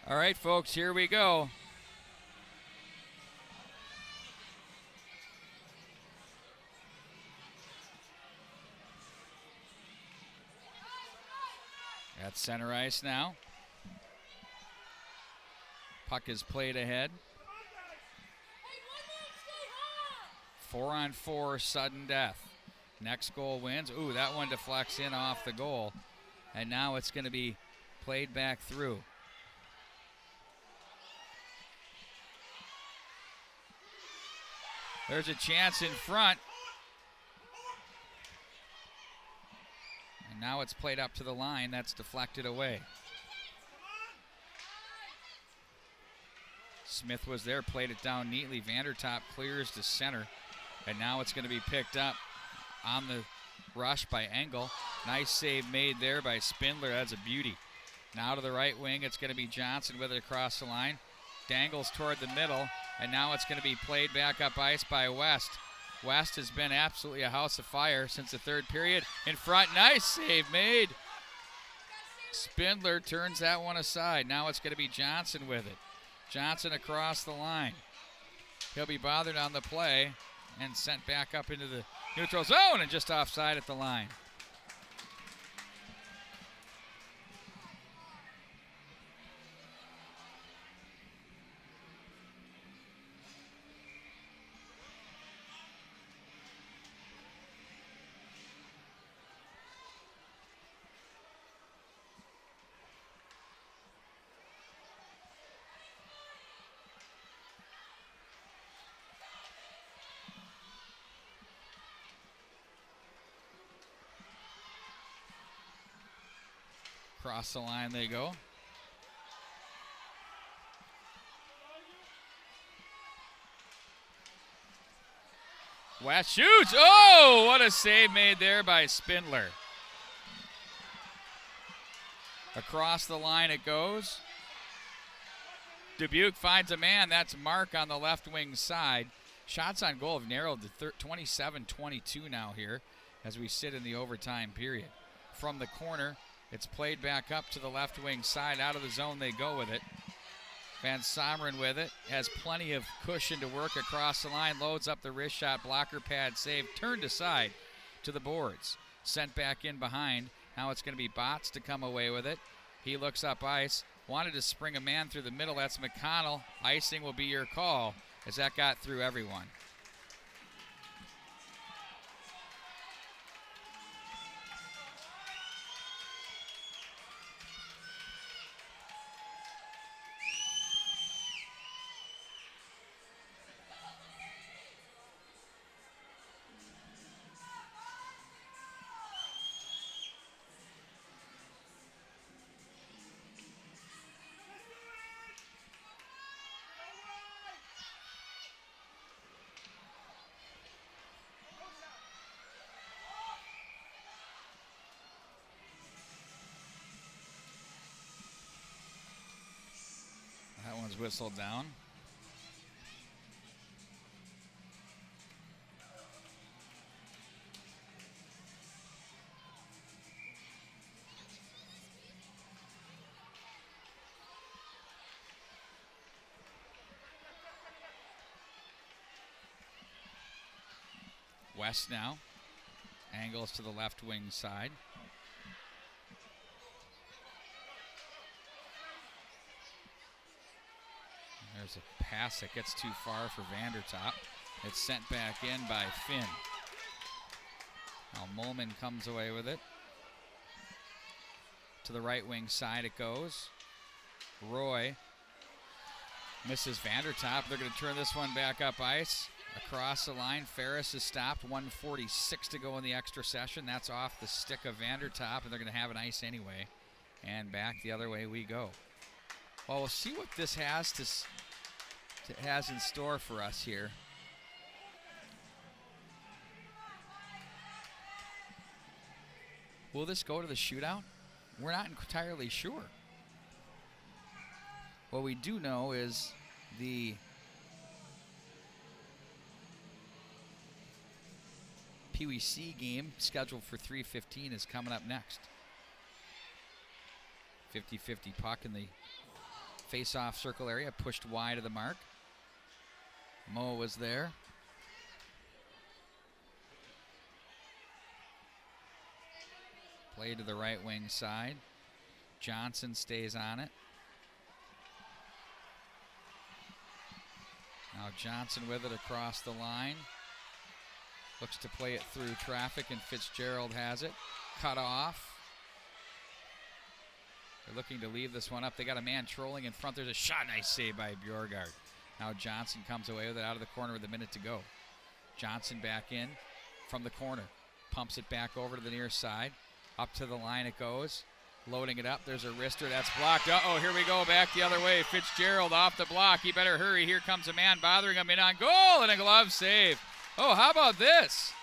All right, folks, here we go. At center ice now. Puck is played ahead. 4-on-4 sudden death. Next goal wins. Ooh, that one deflects in off the goal. And now it's going to be played back through. There's a chance in front. And now it's played up to the line. That's deflected away. Smith was there, played it down neatly. Vandertop clears to center. And now it's going to be picked up on the rush by Engel. Nice save made there by Spindler. That's a beauty. Now to the right wing, it's going to be Johnson with it across the line. Dangles toward the middle, and now it's going to be played back up ice by West. West has been absolutely a house of fire since the third period. In front, nice save made. Spindler turns that one aside. Now it's going to be Johnson with it. Johnson across the line. He'll be bothered on the play and sent back up into the neutral zone and just offside at the line. Across the line they go. West shoots. Oh, what a save made there by Spindler. Across the line it goes. Dubuque finds a man. That's Mark on the left wing side. Shots on goal have narrowed to 27-22 now here as we sit in the overtime period. From the corner, it's played back up to the left wing side. Out of the zone they go with it. Van Someren with it. Has plenty of cushion to work across the line. Loads up the wrist shot. Blocker pad save. Turned aside to the boards. Sent back in behind. Now it's going to be Botts to come away with it. He looks up ice. Wanted to spring a man through the middle. That's McConnell. Icing will be your call as that got through everyone. That one's whistled down. West now. Angles to the left wing side. There's a pass that gets too far for Vandertop. It's sent back in by Finn. Now Molman comes away with it. To the right wing side it goes. Roy misses Vandertop. They're going to turn this one back up ice. Across the line, Ferris is stopped. 1:46 to go in the extra session. That's off the stick of Vandertop, and they're going to have an ice anyway. And back the other way we go. Well, we'll see what this has in store for us here. Will this go to the shootout? We're not entirely sure. What we do know is the PWC game scheduled for 3:15 is coming up next. 50-50 puck in the face-off circle area, pushed wide of the mark. Mo was there. Play to the right wing side. Johnson stays on it. Now Johnson with it across the line. Looks to play it through traffic, and Fitzgerald has it. Cut off. They're looking to leave this one up. They got a man trolling in front. There's a shot. Nice save by Bjorgard. Now Johnson comes away with it out of the corner with a minute to go. Johnson back in from the corner. Pumps it back over to the near side. Up to the line it goes. Loading it up. There's a wrister. That's blocked. Uh-oh, here we go. Back the other way. Fitzgerald off the block. He better hurry. Here comes a man bothering him. In on goal, and a glove save. Oh, how about this?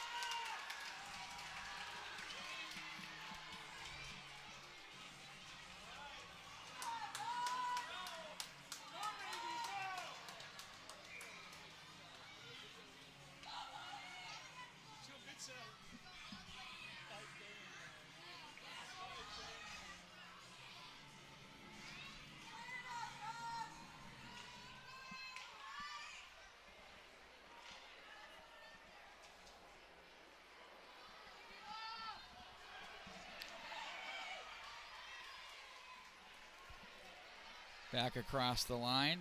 Back across the line.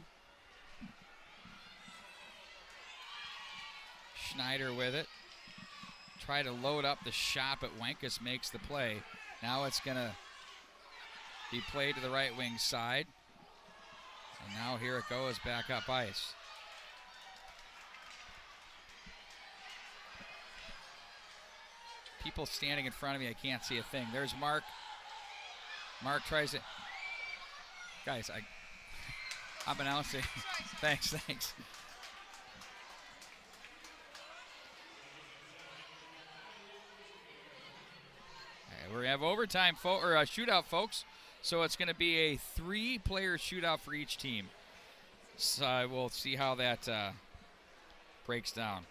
Schneider with it. Try to load up the shot, but Wenkus makes the play. Now it's going to be played to the right wing side. And now here it goes back up ice. People standing in front of me, I can't see a thing. There's Mark. Mark tries it. Guys, I'm announcing. Thanks. Okay, we're going to have overtime, or a shootout, folks. So it's going to be a 3-player shootout for each team. So we'll see how that breaks down.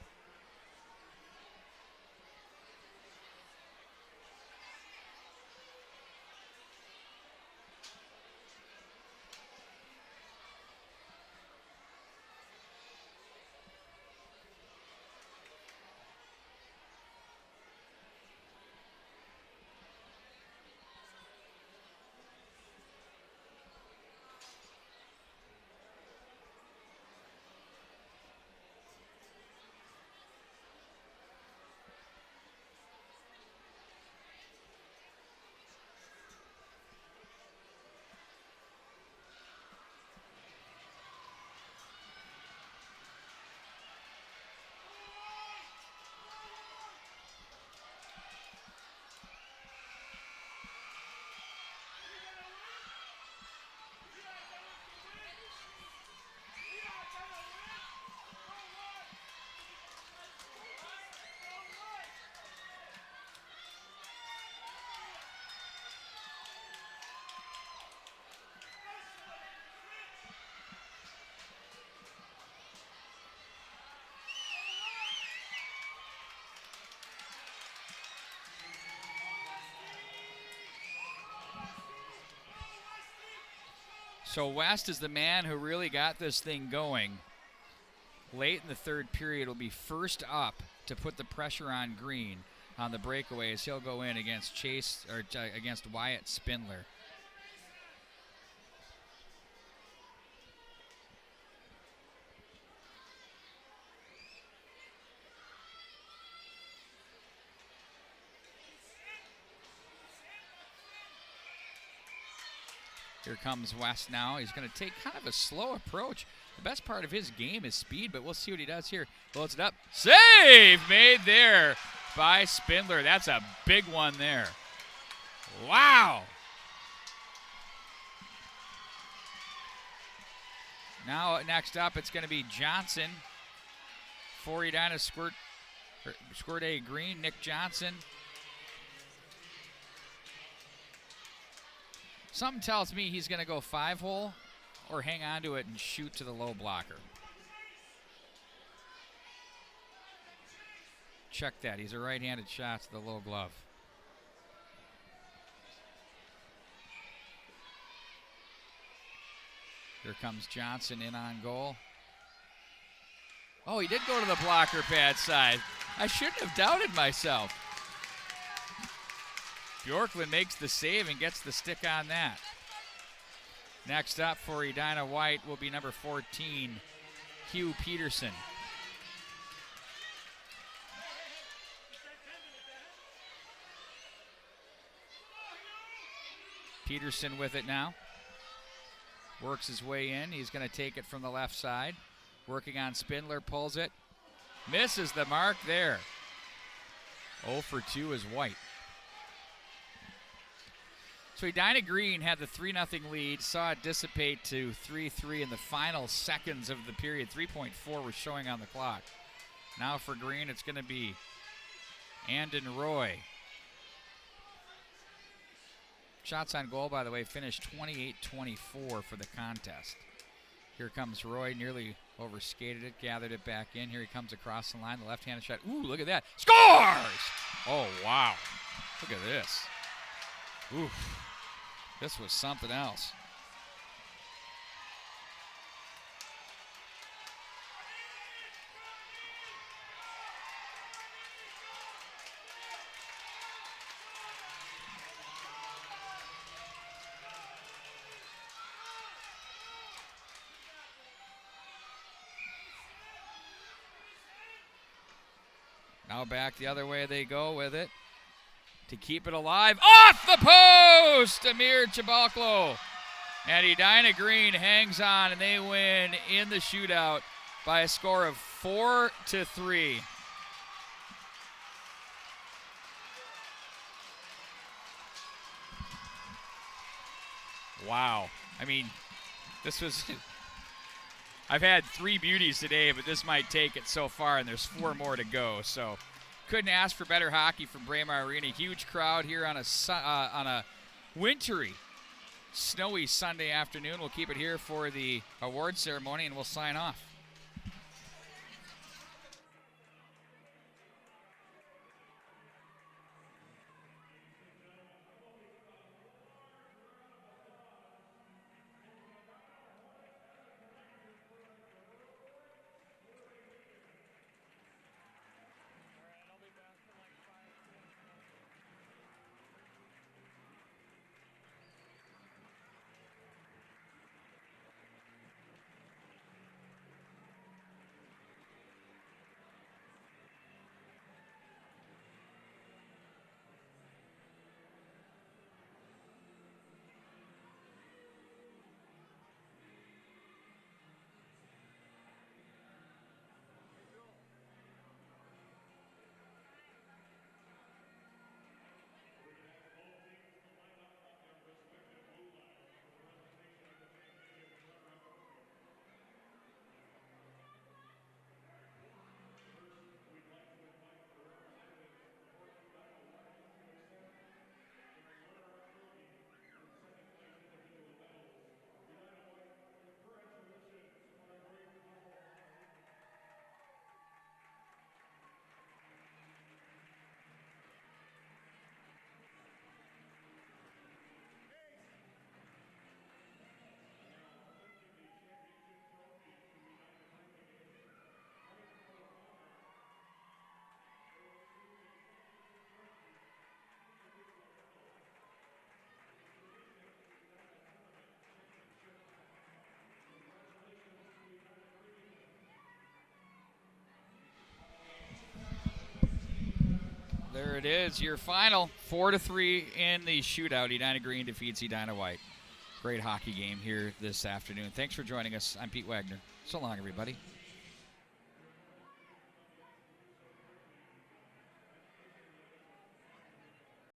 So West is the man who really got this thing going. Late in the third period will be first up to put the pressure on Green on the breakaways. He'll go in against against Wyatt Spindler. Here comes West now. He's going to take kind of a slow approach. The best part of his game is speed, but we'll see what he does here. Loads it up. Save made there by Spindler. That's a big one there. Wow. Now next up, it's going to be Johnson for Edina. Squirt A Green, Nick Johnson. Something tells me he's going to go 5-hole or hang on to it and shoot to the low blocker. Check that. He's a right-handed shot to the low glove. Here comes Johnson in on goal. Oh, he did go to the blocker pad side. I shouldn't have doubted myself. Bjorklund makes the save and gets the stick on that. Next up for Edina White will be number 14, Hugh Peterson. Peterson with it now. Works his way in. He's going to take it from the left side. Working on Spindler, pulls it. Misses the mark there. 0 for 2 is White. So Edina Green had the 3-0 lead, saw it dissipate to 3-3 in the final seconds of the period. 3.4 was showing on the clock. Now for Green, it's going to be Andon Roy. Shots on goal, by the way, finished 28-24 for the contest. Here comes Roy, nearly overskated it, gathered it back in. Here he comes across the line, the left-handed shot. Ooh, look at that. Scores! Oh, wow. Look at this. Oof. This was something else. Now back the other way they go with it. To keep it alive. Off the post! Amir Chabalklo. And Edina Green hangs on, and they win in the shootout by a score of 4-3. Wow. I mean, this was... I've had 3 beauties today, but this might take it so far, and there's 4 more to go. So couldn't ask for better hockey from Braemar Arena. Huge crowd here on a wintry, snowy Sunday afternoon. We'll keep it here for the award ceremony, and we'll sign off. There it is, your final 4-3 in the shootout. Edina Green defeats Edina White. Great hockey game here this afternoon. Thanks for joining us. I'm Pete Wagner. So long, everybody.